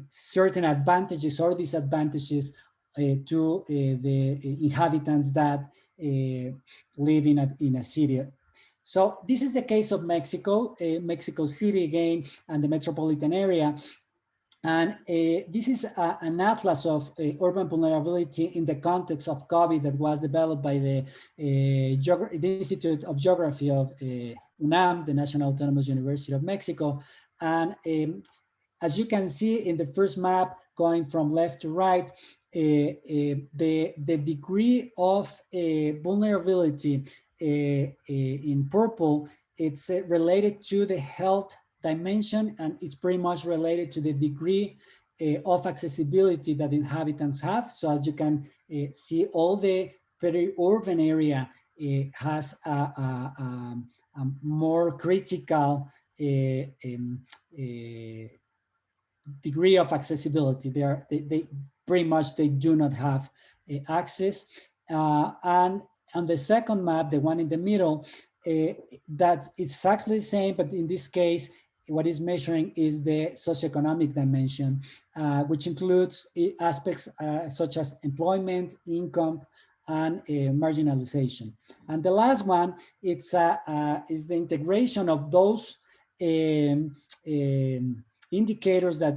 Speaker 3: certain advantages or disadvantages to the inhabitants that live in a city. So this is the case of Mexico, Mexico City again, and the metropolitan area. And this is an atlas of urban vulnerability in the context of COVID that was developed by the Institute of Geography of UNAM, the National Autonomous University of Mexico. And as you can see in the first map, going from left to right, the degree of vulnerability in purple, it's related to the health dimension, and it's pretty much related to the degree of accessibility that inhabitants have. So as you can see, all the peri-urban area has more critical degree of accessibility. They pretty much they do not have access. And on the second map, the one in the middle, that's exactly the same, but in this case, what is measuring is the socioeconomic dimension, which includes aspects such as employment, income, and marginalization. And the last one, is the integration of those indicators that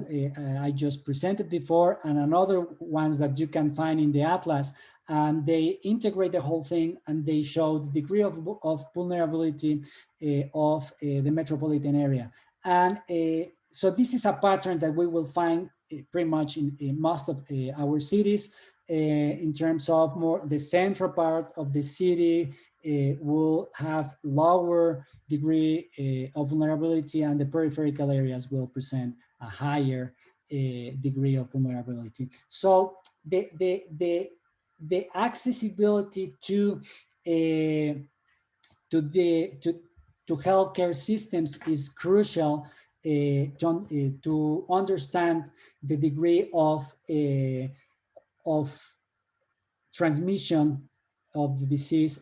Speaker 3: I just presented before, and another ones that you can find in the atlas, and they integrate the whole thing, and they show the degree of vulnerability of the metropolitan area. And so this is a pattern that we will find pretty much in most of our cities, in terms of more the central part of the city will have lower degree of vulnerability, and the peripheral areas will present a higher degree of vulnerability. So the accessibility to healthcare systems is crucial to understand the degree of transmission of the disease.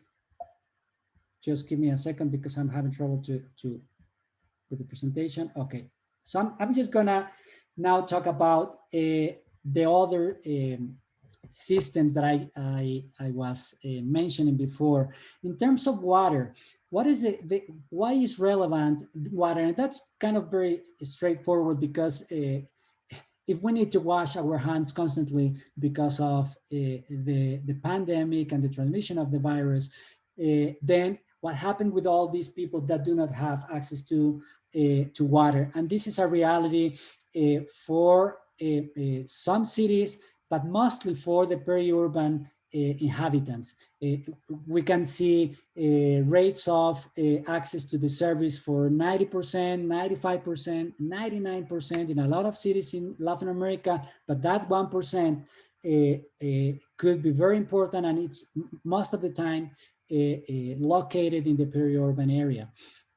Speaker 3: Just give me a second because I'm having trouble with the presentation. Okay, so I'm just gonna now talk about the other systems that I was mentioning before. In terms of water, what is why is relevant water? And that's kind of very straightforward, because if we need to wash our hands constantly because of the pandemic and the transmission of the virus, then what happened with all these people that do not have access to water? And this is a reality for some cities, but mostly for the peri-urban inhabitants. We can see rates of access to the service for 90%, 95%, 99% in a lot of cities in Latin America, but that 1% could be very important, and it's most of the time located in the peri-urban area.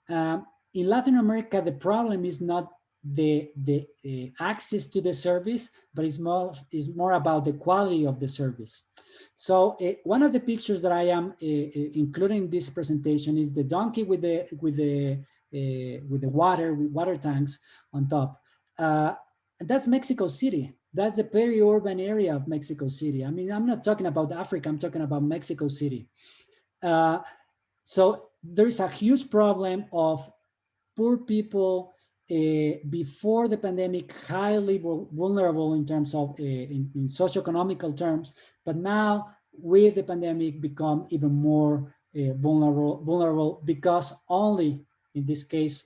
Speaker 3: In Latin America, the problem is not the access to the service, but it's more about the quality of the service. So one of the pictures that I am including in this presentation is the donkey with the water tanks on top. And that's Mexico City. That's the peri-urban area of Mexico City. I mean, I'm not talking about Africa, I'm talking about Mexico City. So there is a huge problem of poor people before the pandemic, highly vulnerable in terms of in socioeconomical terms, but now with the pandemic become even more vulnerable because only in this case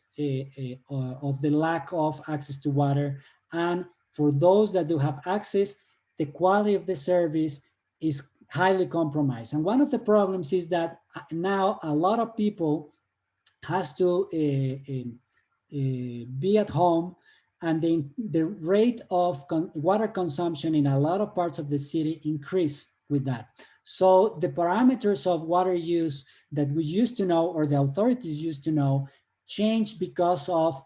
Speaker 3: of the lack of access to water. And for those that do have access, the quality of the service is highly compromised. And one of the problems is that now a lot of people has to be at home, and the rate of water consumption in a lot of parts of the city increase with that. So the parameters of water use that we used to know, or the authorities used to know, changed because of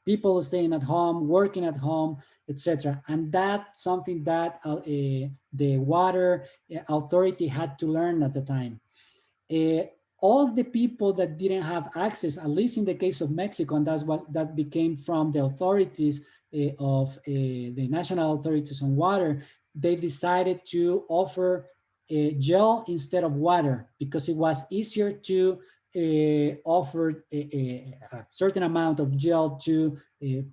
Speaker 3: people staying at home, working at home, etc. And that's something that the water authority had to learn at the time. All the people that didn't have access, at least in the case of Mexico, and that became from the authorities of the national authorities on water, they decided to offer gel instead of water because it was easier to offer a certain amount of gel to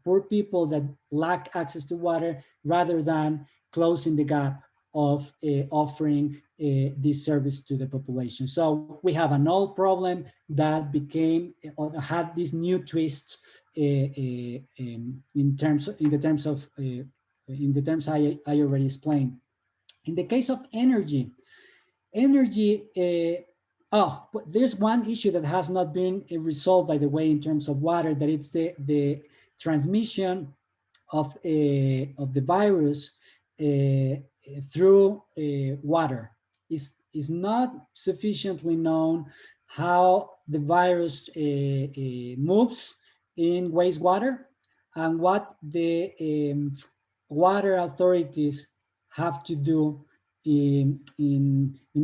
Speaker 3: poor people that lack access to water rather than closing the gap of offering this service to the population. So we have an old problem that became or had this new twist in the terms I already explained. In the case of energy, there's one issue that has not been resolved, by the way, in terms of water, that it's the transmission of the virus through water. Is not sufficiently known how the virus moves in wastewater, and what the water authorities have to do in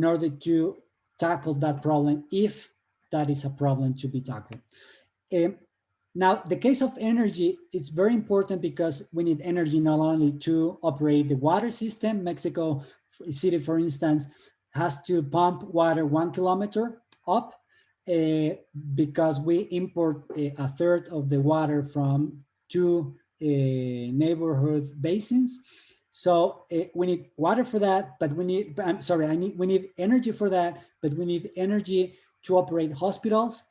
Speaker 3: order to tackle that problem, if that is a problem to be tackled. Now, the case of energy is very important because we need energy not only to operate the water system. Mexico City, for instance, has to pump water 1 kilometer up because we import a third of the water from 2 neighborhood basins. So we need water for that, but we need, we need energy for that, but we need energy to operate hospitals.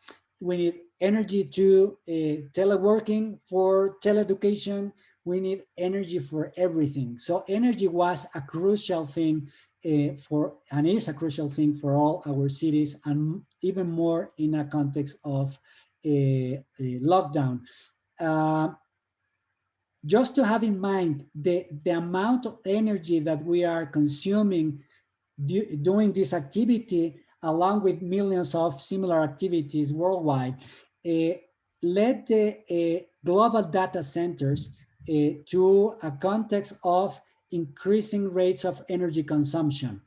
Speaker 3: We need energy to teleworking, for teleeducation. We need energy for everything. So energy was a crucial thing and is a crucial thing for all our cities, and even more in a context of a lockdown. Just to have in mind the amount of energy that we are consuming doing this activity, along with millions of similar activities worldwide, led the global data centers to a context of increasing rates of energy consumption.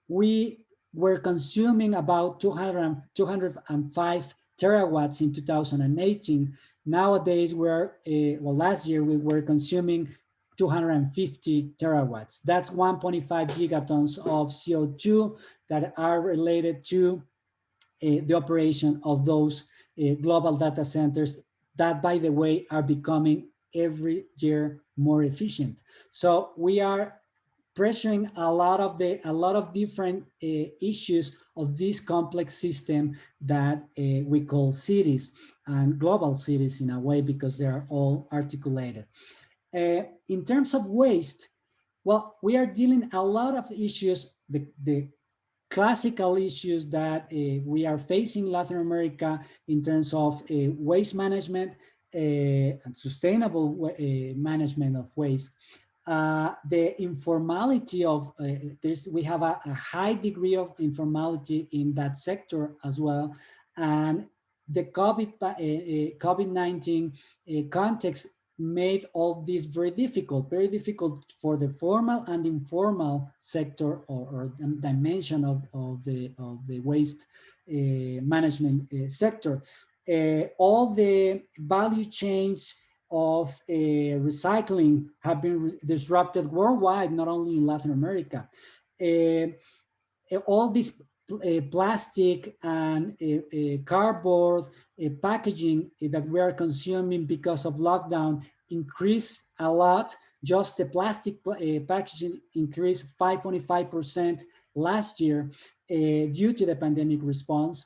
Speaker 3: We were consuming about 205 terawatts in 2018. Nowadays, last year we were consuming 250 terawatts. That's 1.5 gigatons of CO2 that are related to the operation of those global data centers that, by the way, are becoming every year more efficient. So we are pressuring a lot of different issues of this complex system that we call cities, and global cities in a way, because they are all articulated. In terms of waste, well, we are dealing a lot of issues, the classical issues that we are facing in Latin America in terms of waste management and sustainable management of waste. The informality of we have a high degree of informality in that sector as well, and the COVID-19 context made all this very difficult for the formal and informal sector or dimension of the waste management sector. All the value chains of recycling have been disrupted worldwide, not only in Latin America. All this plastic and cardboard packaging that we are consuming because of lockdown increased a lot. Just the plastic packaging increased 5.5% last year due to the pandemic response.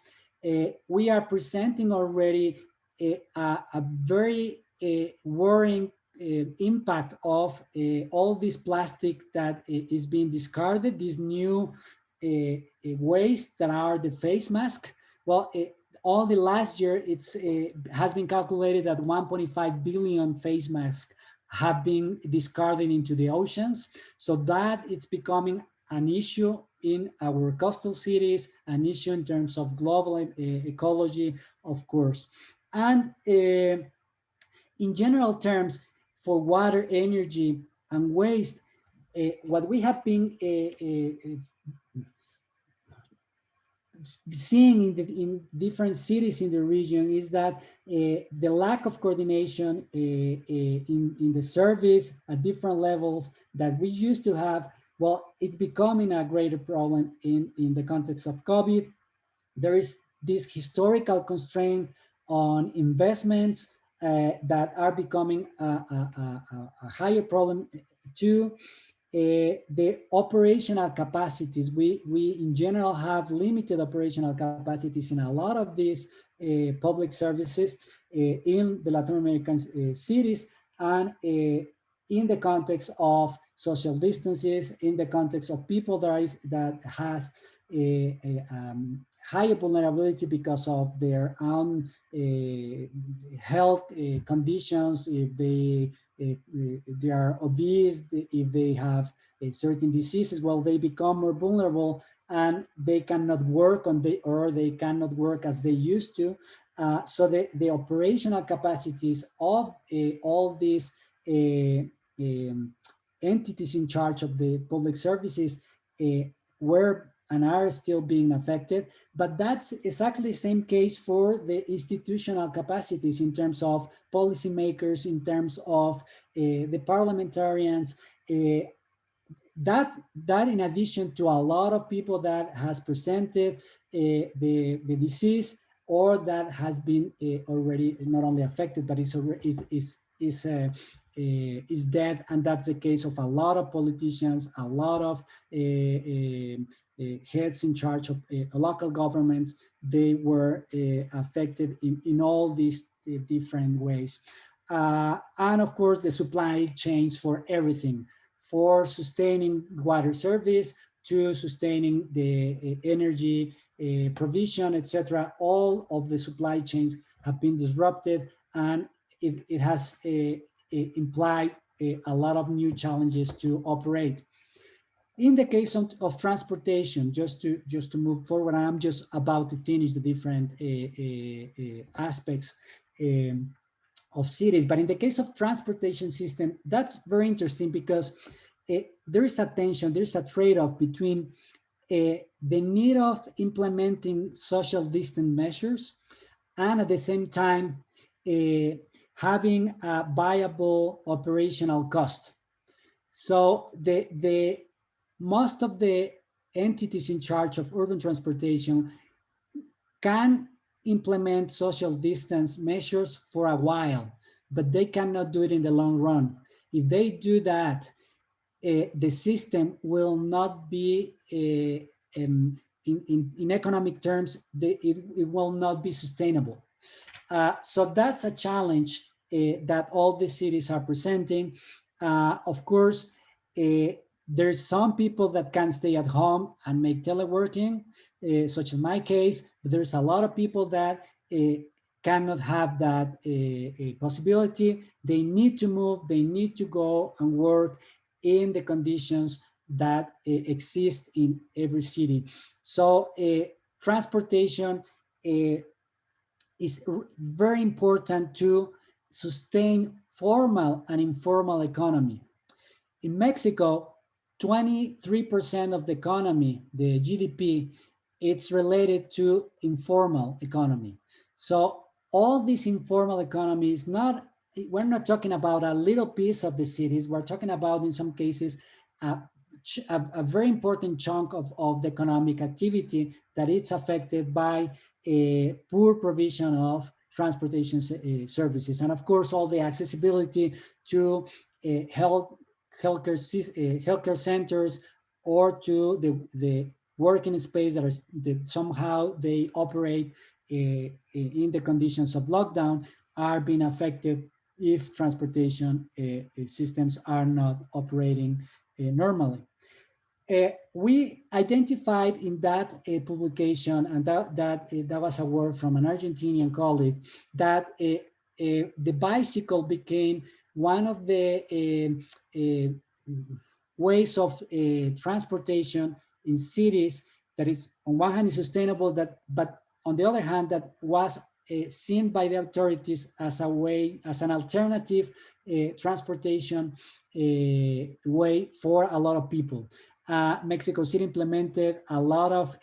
Speaker 3: We are presenting already a very worrying impact of all this plastic that is being discarded, these new waste that are the face mask. Well, only last year it's has been calculated that 1.5 billion face masks have been discarded into the oceans. So that it's becoming an issue in our coastal cities, an issue in terms of global ecology, of course. And in general terms, for water, energy, and waste, what we have been seeing in different cities in the region is that the lack of coordination in the service at different levels that we used to have, well, it's becoming a greater problem in the context of COVID. There is this historical constraint on investments that are becoming a higher problem too. The operational capacities, we in general have limited operational capacities in a lot of these public services in the Latin American cities, and in the context of social distances, in the context of people that has higher vulnerability because of their own health conditions, if they are obese, if they have certain diseases, well, they become more vulnerable. and they cannot work or they cannot work as they used to. So the operational capacities of all these um, entities in charge of the public services were and are still being affected. But that's exactly the same case for the institutional capacities in terms of policymakers, in terms of the parliamentarians, that in addition to a lot of people that has presented the disease or that has been already not only affected but is dead, and that's the case of a lot of politicians, a lot of heads in charge of local governments. They were affected in all these different ways. And of course, the supply chains for everything, for sustaining water service to sustaining the energy provision, etc. All of the supply chains have been disrupted, and it has implied a lot of new challenges to operate. In the case of transportation, just to move forward, I'm just about to finish the different aspects of cities. But in the case of transportation system, that's very interesting because there is a tension, there's a trade-off between the need of implementing social distance measures and at the same time having a viable operational cost. So the most of the entities in charge of urban transportation can implement social distance measures for a while, but they cannot do it in the long run. If they do that, the system will not be, in economic terms, it will not be sustainable. So that's a challenge that all the cities are presenting. Of course, there's some people that can stay at home and make teleworking, such as my case, but there's a lot of people that cannot have that possibility. They need to move, they need to go and work in the conditions that exist in every city. So transportation is very important to sustain formal and informal economy. In Mexico, 23% of the economy, the GDP, it's related to informal economy. So all this informal economy is not, we're not talking about a little piece of the cities, we're talking about, in some cases, a very important chunk of the economic activity that it's affected by a poor provision of transportation services. And of course, all the accessibility to healthcare centers or to the working space that somehow they operate in the conditions of lockdown are being affected if transportation systems are not operating normally. We identified in that publication, and that was a work from an Argentinian colleague, that the bicycle became one of the ways of transportation in cities that is on one hand is sustainable, but on the other hand that was seen by the authorities as a way, as an alternative transportation way for a lot of people. Mexico City implemented a lot of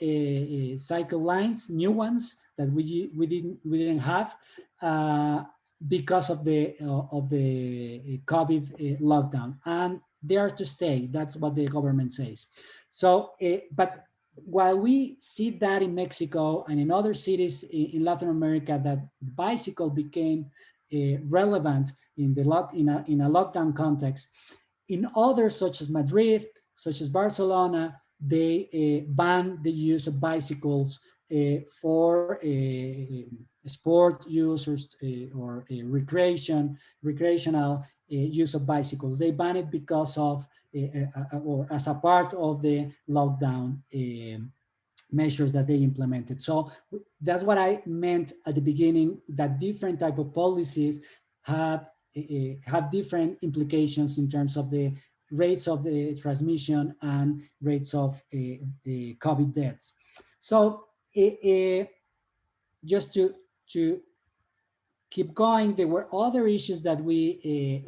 Speaker 3: cycle lines, new ones that we didn't have because of the COVID lockdown, and they are to stay. That's what the government says. So, but while we see that in Mexico and in other cities in Latin America, that bicycle became relevant in a lockdown context, in others such as Madrid, such as Barcelona, they ban the use of bicycles for sport use or recreational use of bicycles. They ban it because of, or as a part of the lockdown measures that they implemented. So that's what I meant at the beginning, that different type of policies have different implications in terms of the rates of the transmission and rates of the COVID deaths. So just to keep going, there were other issues that we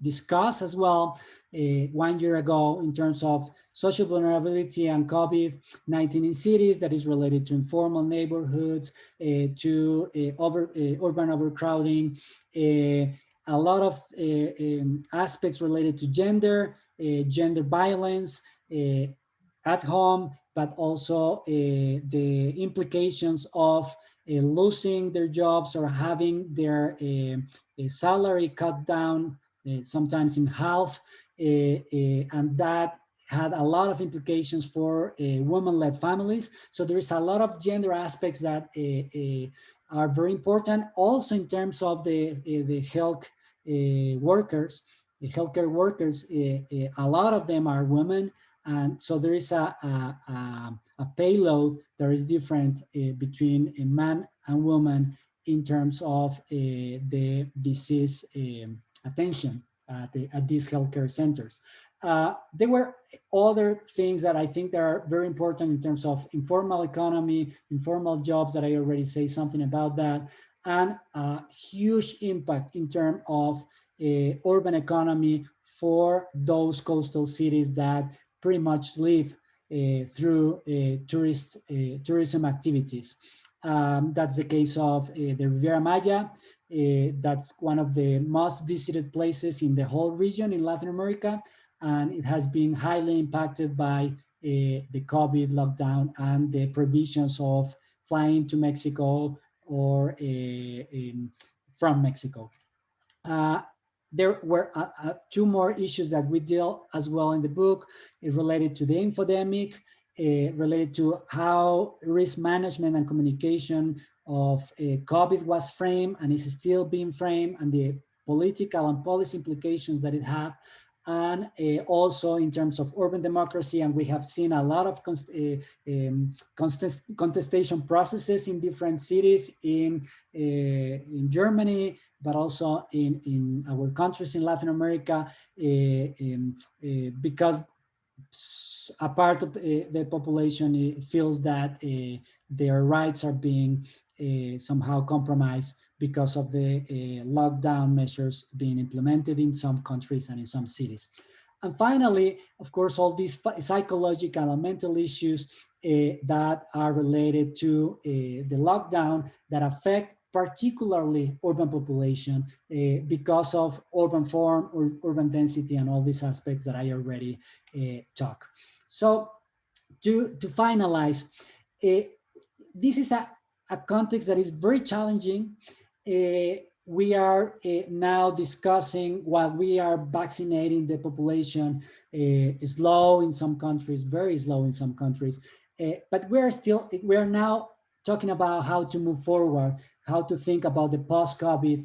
Speaker 3: discussed as well 1 year ago in terms of social vulnerability and COVID-19 in cities that is related to informal neighborhoods, to urban overcrowding, a lot of aspects related to gender, gender violence at home, but also the implications of losing their jobs or having their salary cut down, sometimes in half, and that had a lot of implications for women-led families. So there is a lot of gender aspects that are very important. Also in terms of the health workers, the healthcare workers, a lot of them are women. And so there is a payload that is different between a man and woman in terms of the disease attention at these healthcare centers. There were other things that I think that are very important in terms of informal economy, informal jobs that I already say something about that, and a huge impact in terms of urban economy for those coastal cities that pretty much live through tourism activities. That's the case of the Riviera Maya. That's one of the most visited places in the whole region in Latin America, and it has been highly impacted by the COVID lockdown and the prohibitions of flying to Mexico or from Mexico. There were two more issues that we deal as well in the book related to the infodemic, related to how risk management and communication of COVID was framed and is still being framed, and the political and policy implications that it had, and also in terms of urban democracy. And we have seen a lot of contestation processes in different cities in Germany, but also in our countries in Latin America, because a part of the population feels that their rights are being somehow compromised because of the lockdown measures being implemented in some countries and in some cities. And finally, of course, all these psychological and mental issues that are related to the lockdown that affect particularly urban population because of urban form or urban density and all these aspects that I already talked. So to finalize, this is a context that is very challenging. We are now discussing while we are vaccinating the population, slow in some countries, very slow in some countries, but we're now talking about how to move forward, how to think about the post-COVID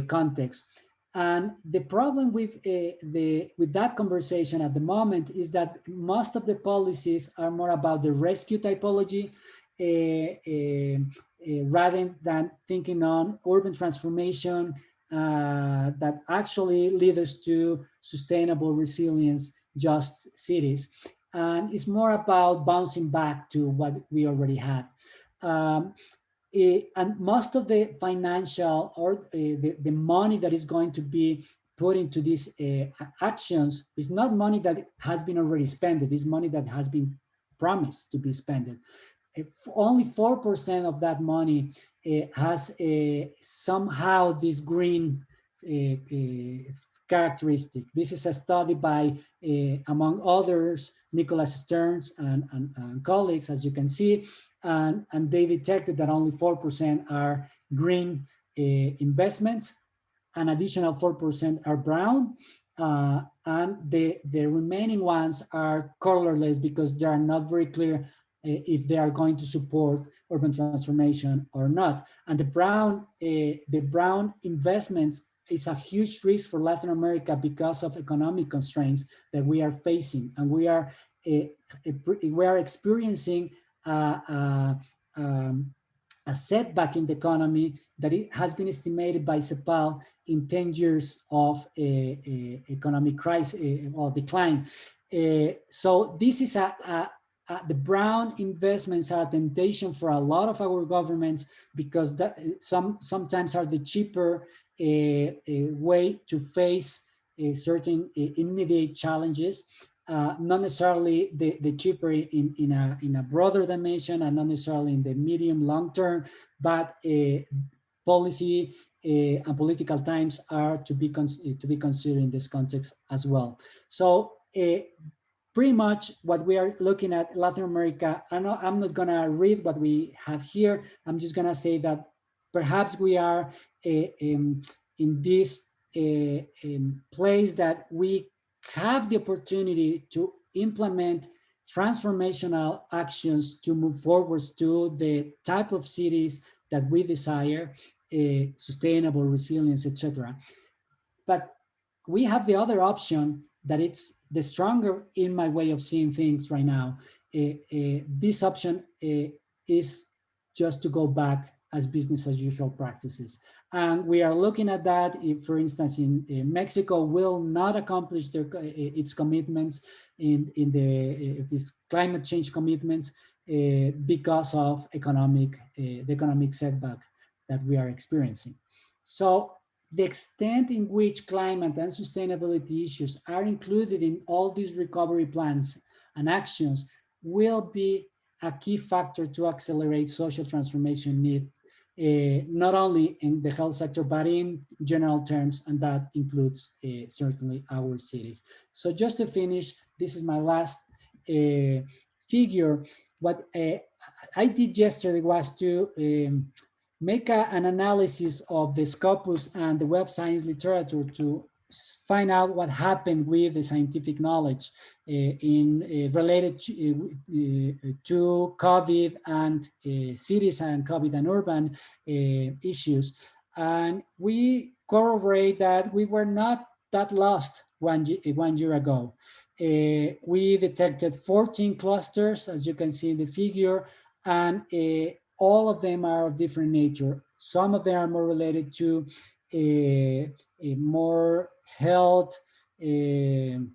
Speaker 3: context. And the problem with that conversation at the moment is that most of the policies are more about the rescue typology rather than thinking on urban transformation that actually lead us to sustainable resilience, just cities. And it's more about bouncing back to what we already had. And most of the financial or the money that is going to be put into these actions is not money that has been already spent. It is money that has been promised to be spent. Only 4% of that money has somehow this green characteristic. This is a study by, among others, Nicholas Stearns and colleagues, as you can see, and they detected that only 4% are green investments. An additional 4% are brown, and the remaining ones are colorless because they are not very clear if they are going to support urban transformation or not. And the brown investments is a huge risk for Latin America because of economic constraints that we are facing, and we are experiencing a a setback in the economy that it has been estimated by CEPAL in 10 years of economic crisis or decline. So this is the brown investments are a temptation for a lot of our governments because that sometimes are the cheaper way to face certain immediate challenges. Not necessarily the cheaper in a broader dimension and not necessarily in the medium long term, but policy and political times are to be considered in this context as well. So pretty much what we are looking at Latin America, I'm not gonna read what we have here. I'm just gonna say that perhaps we are in this place that we have the opportunity to implement transformational actions to move forwards to the type of cities that we desire, sustainable, resilience, etc. But we have the other option that it's the stronger in my way of seeing things right now. This option is just to go back as business as usual practices. And we are looking at that, if, for instance, in Mexico will not accomplish its commitments in these climate change commitments because of the economic setback that we are experiencing. So the extent in which climate and sustainability issues are included in all these recovery plans and actions will be a key factor to accelerate social transformation need, not only in the health sector, but in general terms, and that includes certainly our cities. So just to finish, this is my last figure. What I did yesterday was to make an analysis of the Scopus and the Web of Science literature to find out what happened with the scientific knowledge related to COVID and cities and COVID and urban issues. And we corroborate that we were not that lost one year ago. We detected 14 clusters, as you can see in the figure, and all of them are of different nature. Some of them are more related to a more health, an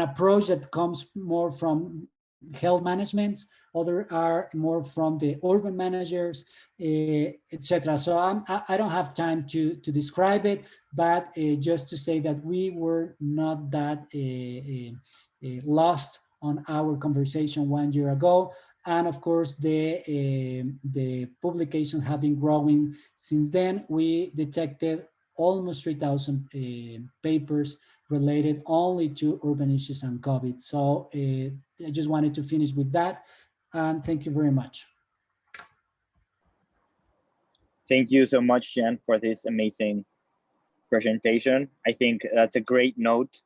Speaker 3: approach that comes more from health management. Others are more from the urban managers, etc. So I don't have time to describe it, but just to say that we were not that lost on our conversation 1 year ago. And of course, the publications have been growing since then. We detected almost 3,000 papers related only to urban issues and COVID. So I just wanted to finish with that. And thank you very much.
Speaker 1: Thank you so much, Gian, for this amazing presentation. I think that's a great note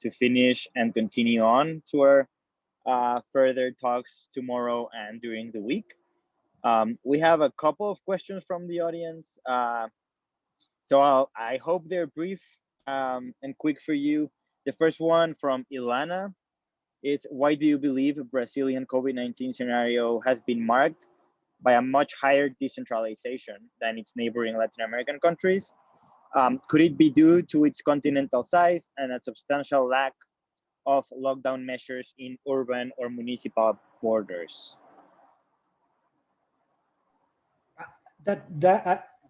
Speaker 1: to finish and continue on to our further talks tomorrow and during the week. We have a couple of questions from the audience. So I hope they're brief and quick for you. The first one from Ilana is, why do you believe Brazilian COVID-19 scenario has been marked by a much higher decentralization than its neighboring Latin American countries? Could it be due to its continental size and a substantial lack of lockdown measures in urban or municipal borders?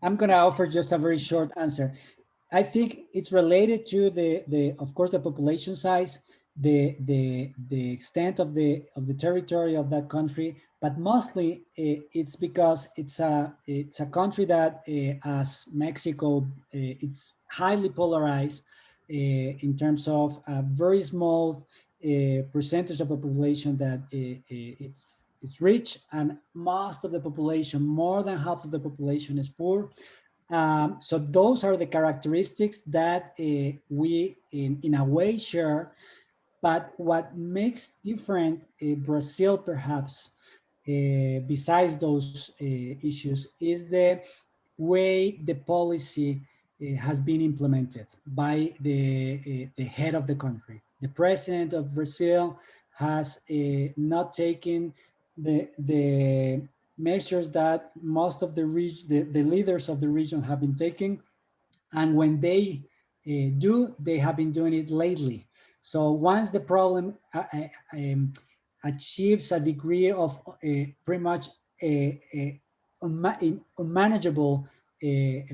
Speaker 3: I'm going to offer just a very short answer. I think it's related to of course, the population size, the extent of the territory of that country, but mostly it's because it's a country that, as Mexico, it's highly polarized in terms of a very small percentage of the population that it's rich, and most of the population, more than half of the population, is poor. So those are the characteristics that we, in a way, share. But what makes different Brazil, perhaps, besides those issues, is the way the policy has been implemented by the head of the country. The president of Brazil has not taken the measures that most of the leaders of the region have been taking. And when they they have been doing it lately. So once the problem achieves a degree of pretty much a unmanageable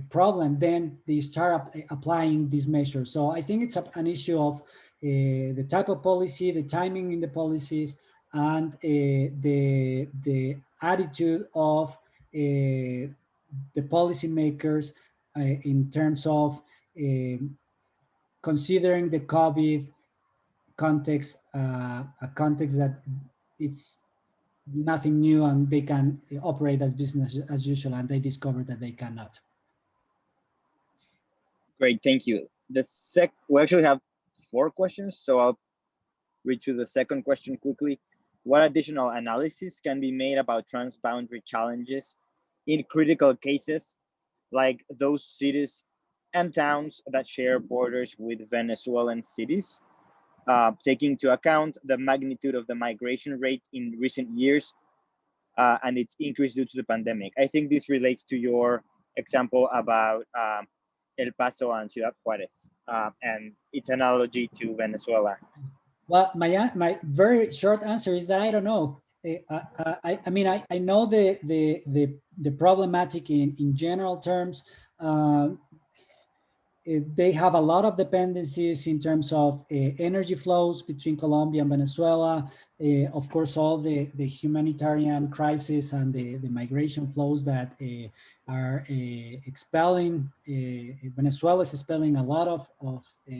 Speaker 3: problem, then they start applying these measures. So I think it's an issue of the type of policy, the timing in the policies, and the attitude of the policymakers in terms of considering the COVID context, a context that it's nothing new and they can operate as business as usual, and they discover that they cannot.
Speaker 1: Great, thank you. We actually have 4 questions, so I'll read through the second question quickly. What additional analysis can be made about transboundary challenges in critical cases, like those cities and towns that share borders with Venezuelan cities, taking into account the magnitude of the migration rate in recent years and its increase due to the pandemic? I think this relates to your example about El Paso and Ciudad Juarez and its analogy to Venezuela.
Speaker 3: Well, my very short answer is that I don't know. I mean, I know the problematic in general terms. They have a lot of dependencies in terms of energy flows between Colombia and Venezuela. Of course, all the humanitarian crisis and the migration flows that are expelling, Venezuela is expelling a lot of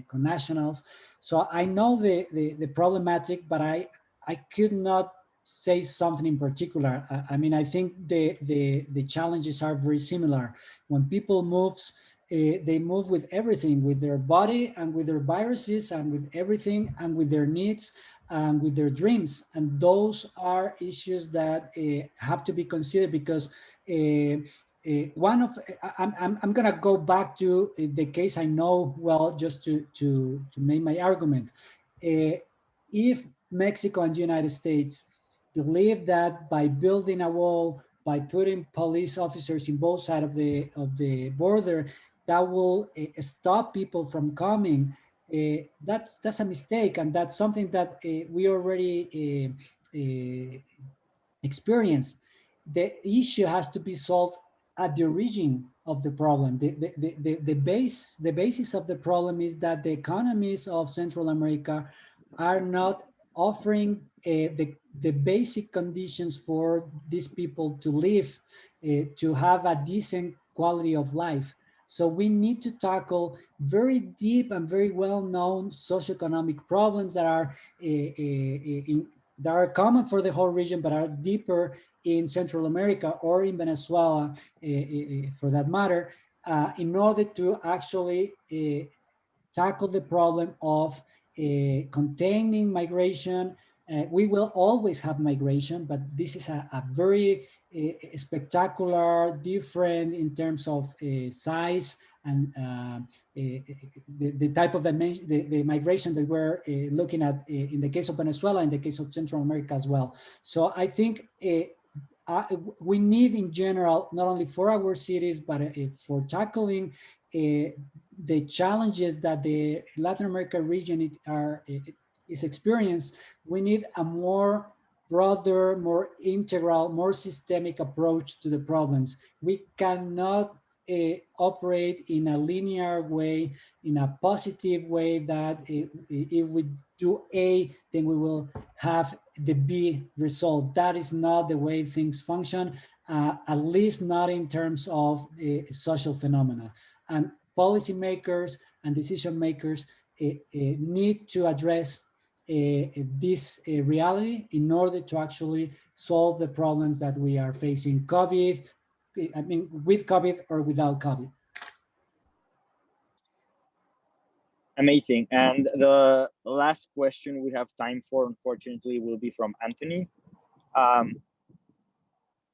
Speaker 3: connationals. So I know the problematic, but I could not say something in particular. I mean, I think the challenges are very similar. When people moves, they move with everything, with their body and with their viruses and with everything and with their needs and with their dreams. And those are issues that have to be considered because I'm gonna go back to the case I know well, just to make my argument. If Mexico and the United States believe that by building a wall, by putting police officers in both sides of the border, that will stop people from coming, that's a mistake, and that's something that we already experienced. The issue has to be solved at the origin of the problem. The basis of the problem is that the economies of Central America are not offering the basic conditions for these people to live, to have a decent quality of life. So we need to tackle very deep and very well-known socioeconomic problems that are that are common for the whole region, but are deeper in Central America or in Venezuela, for that matter, in order to actually tackle the problem of containing migration. We will always have migration, but this is a very spectacular, different in terms of size and the type of the migration that we're looking at in the case of Venezuela, in the case of Central America as well. So I think we need in general, not only for our cities, but for tackling the challenges that the Latin America region is experiencing, we need a more broader, more integral, more systemic approach to the problems. We cannot operate in a linear way, in a positive way that if we do A, then we will have the B result. That is not the way things function, at least not in terms of social phenomena. And policymakers and decision makers need to address this reality in order to actually solve the problems that we are facing. COVID, I mean, with COVID or without COVID.
Speaker 1: Amazing. And the last question we have time for, unfortunately, will be from Anthony.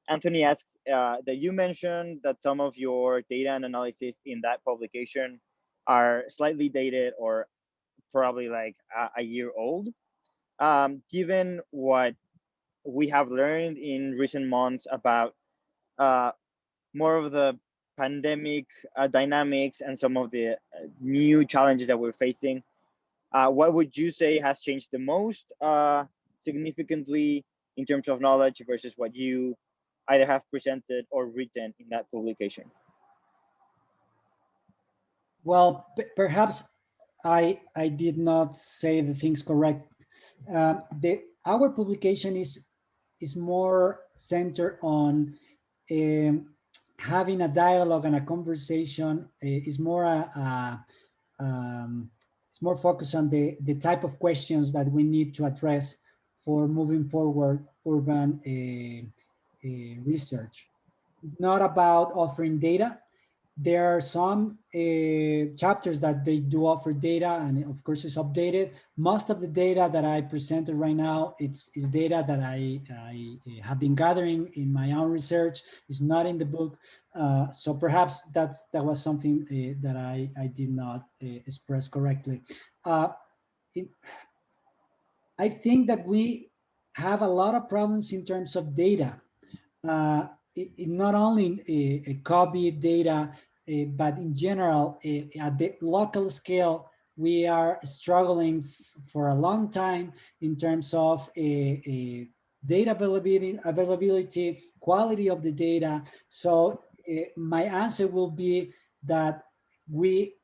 Speaker 1: Anthony asks that you mentioned that some of your data and analysis in that publication are slightly dated or probably like a year old. Given what we have learned in recent months about more of the pandemic dynamics and some of the new challenges that we're facing. What would you say has changed the most significantly in terms of knowledge versus what you either have presented or written in that publication?
Speaker 3: Well, perhaps I did not say the things correct. Our publication is more centered on having a dialogue and a conversation. Is more it's more focused on the type of questions that we need to address for moving forward urban research. It's not about offering data. There are some chapters that they do offer data, and of course it's updated. Most of the data that I presented right now, is data that I have been gathering in my own research. It's not in the book. So perhaps that was something that I did not express correctly. I think that we have a lot of problems in terms of data. Not only COVID data, but in general, at the local scale, we are struggling for a long time in terms of data availability, quality of the data. So my answer will be that we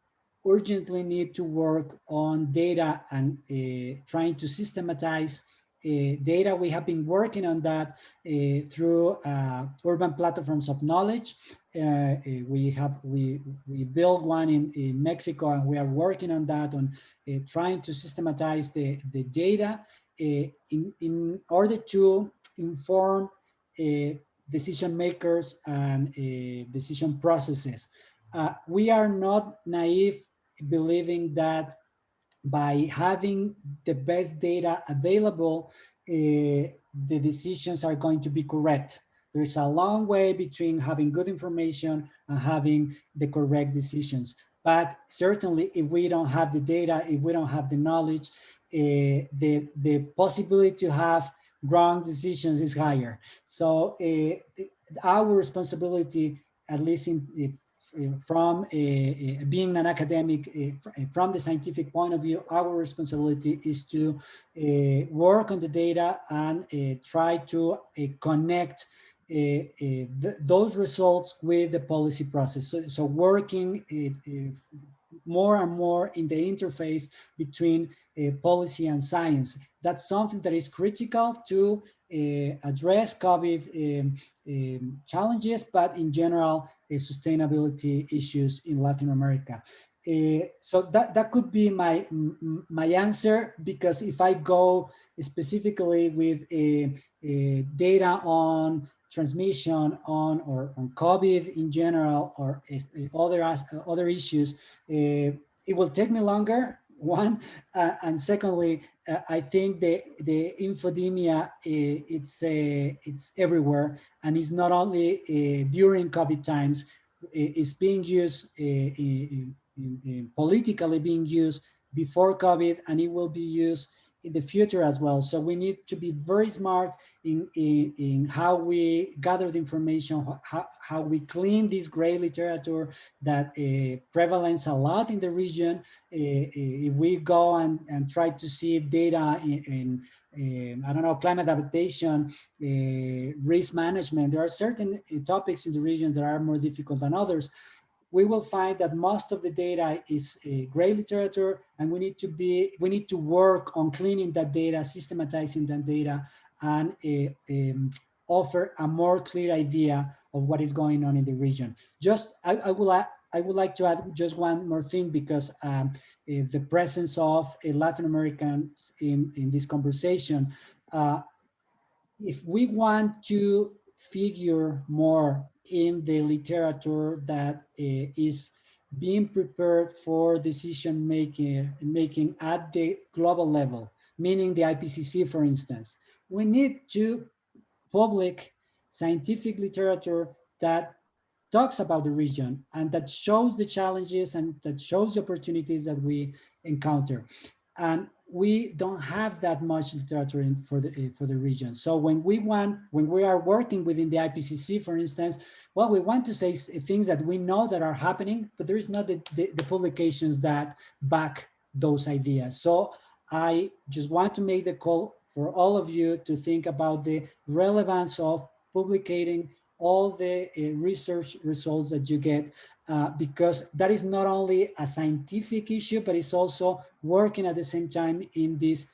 Speaker 3: urgently need to work on data and trying to systematize data. We have been working on that through urban platforms of knowledge. We built one in Mexico, and we are working on that, on trying to systematize the data in order to inform decision makers and decision processes. We are not naive, believing that by having the best data available, the decisions are going to be correct. There's a long way between having good information and having the correct decisions. But certainly, if we don't have the data, if we don't have the knowledge, the possibility to have wrong decisions is higher. So our responsibility, at least from being an academic, from the scientific point of view, our responsibility is to work on the data and try to connect those results with the policy process. So working more and more in the interface between policy and science. That's something that is critical to address COVID challenges, but in general, sustainability issues in Latin America. So that could be my answer, because if I go specifically with data on transmission or on COVID in general, or other issues, it will take me longer, one, and secondly, I think the infodemia, it's everywhere, and it's not only during COVID times. It's being used politically, being used before COVID, and it will be used in the future as well. So we need to be very smart in how we gather the information, how we clean this gray literature that prevalence a lot in the region. If we go and try to see data in I don't know, climate adaptation, risk management, there are certain topics in the regions that are more difficult than others. We will find that most of the data is gray literature, and we need to work on cleaning that data, systematizing that data, and offer a more clear idea of what is going on in the region. I would like to add just one more thing, because the presence of Latin Americans in this conversation, if we want to figure more in the literature that is being prepared for decision making at the global level, meaning the IPCC, for instance, we need to public scientific literature that talks about the region and that shows the challenges and that shows the opportunities that we encounter. And we don't have that much literature for the region. So when we are working within the IPCC, for instance, well, we want to say things that we know that are happening, but there is not the publications that back those ideas. So I just want to make the call for all of you to think about the relevance of publicating all the research results that you get, because that is not only a scientific issue, but it's also working at the same time in this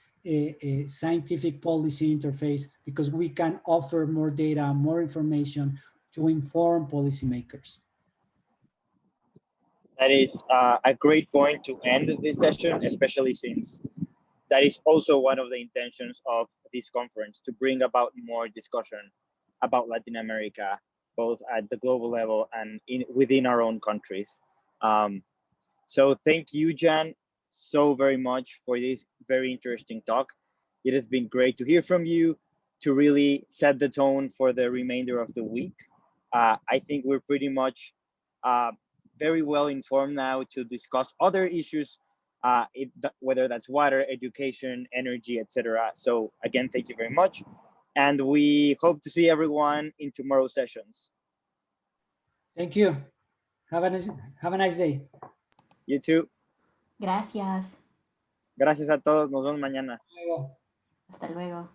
Speaker 3: scientific policy interface, because we can offer more data, more information to inform policymakers.
Speaker 1: That is a great point to end this session, especially since that is also one of the intentions of this conference, to bring about more discussion about Latin America, both at the global level and within our own countries. So thank you, Gian, so very much for this very interesting talk. It has been great to hear from you, to really set the tone for the remainder of the week. I think we're pretty much very well informed now to discuss other issues, whether that's water, education, energy, etc. So again, thank you very much. And we hope to see everyone in tomorrow's sessions.
Speaker 3: Thank you. Have a nice day.
Speaker 1: You too.
Speaker 2: Gracias.
Speaker 1: Gracias a todos. Nos vemos mañana.
Speaker 2: Hasta luego.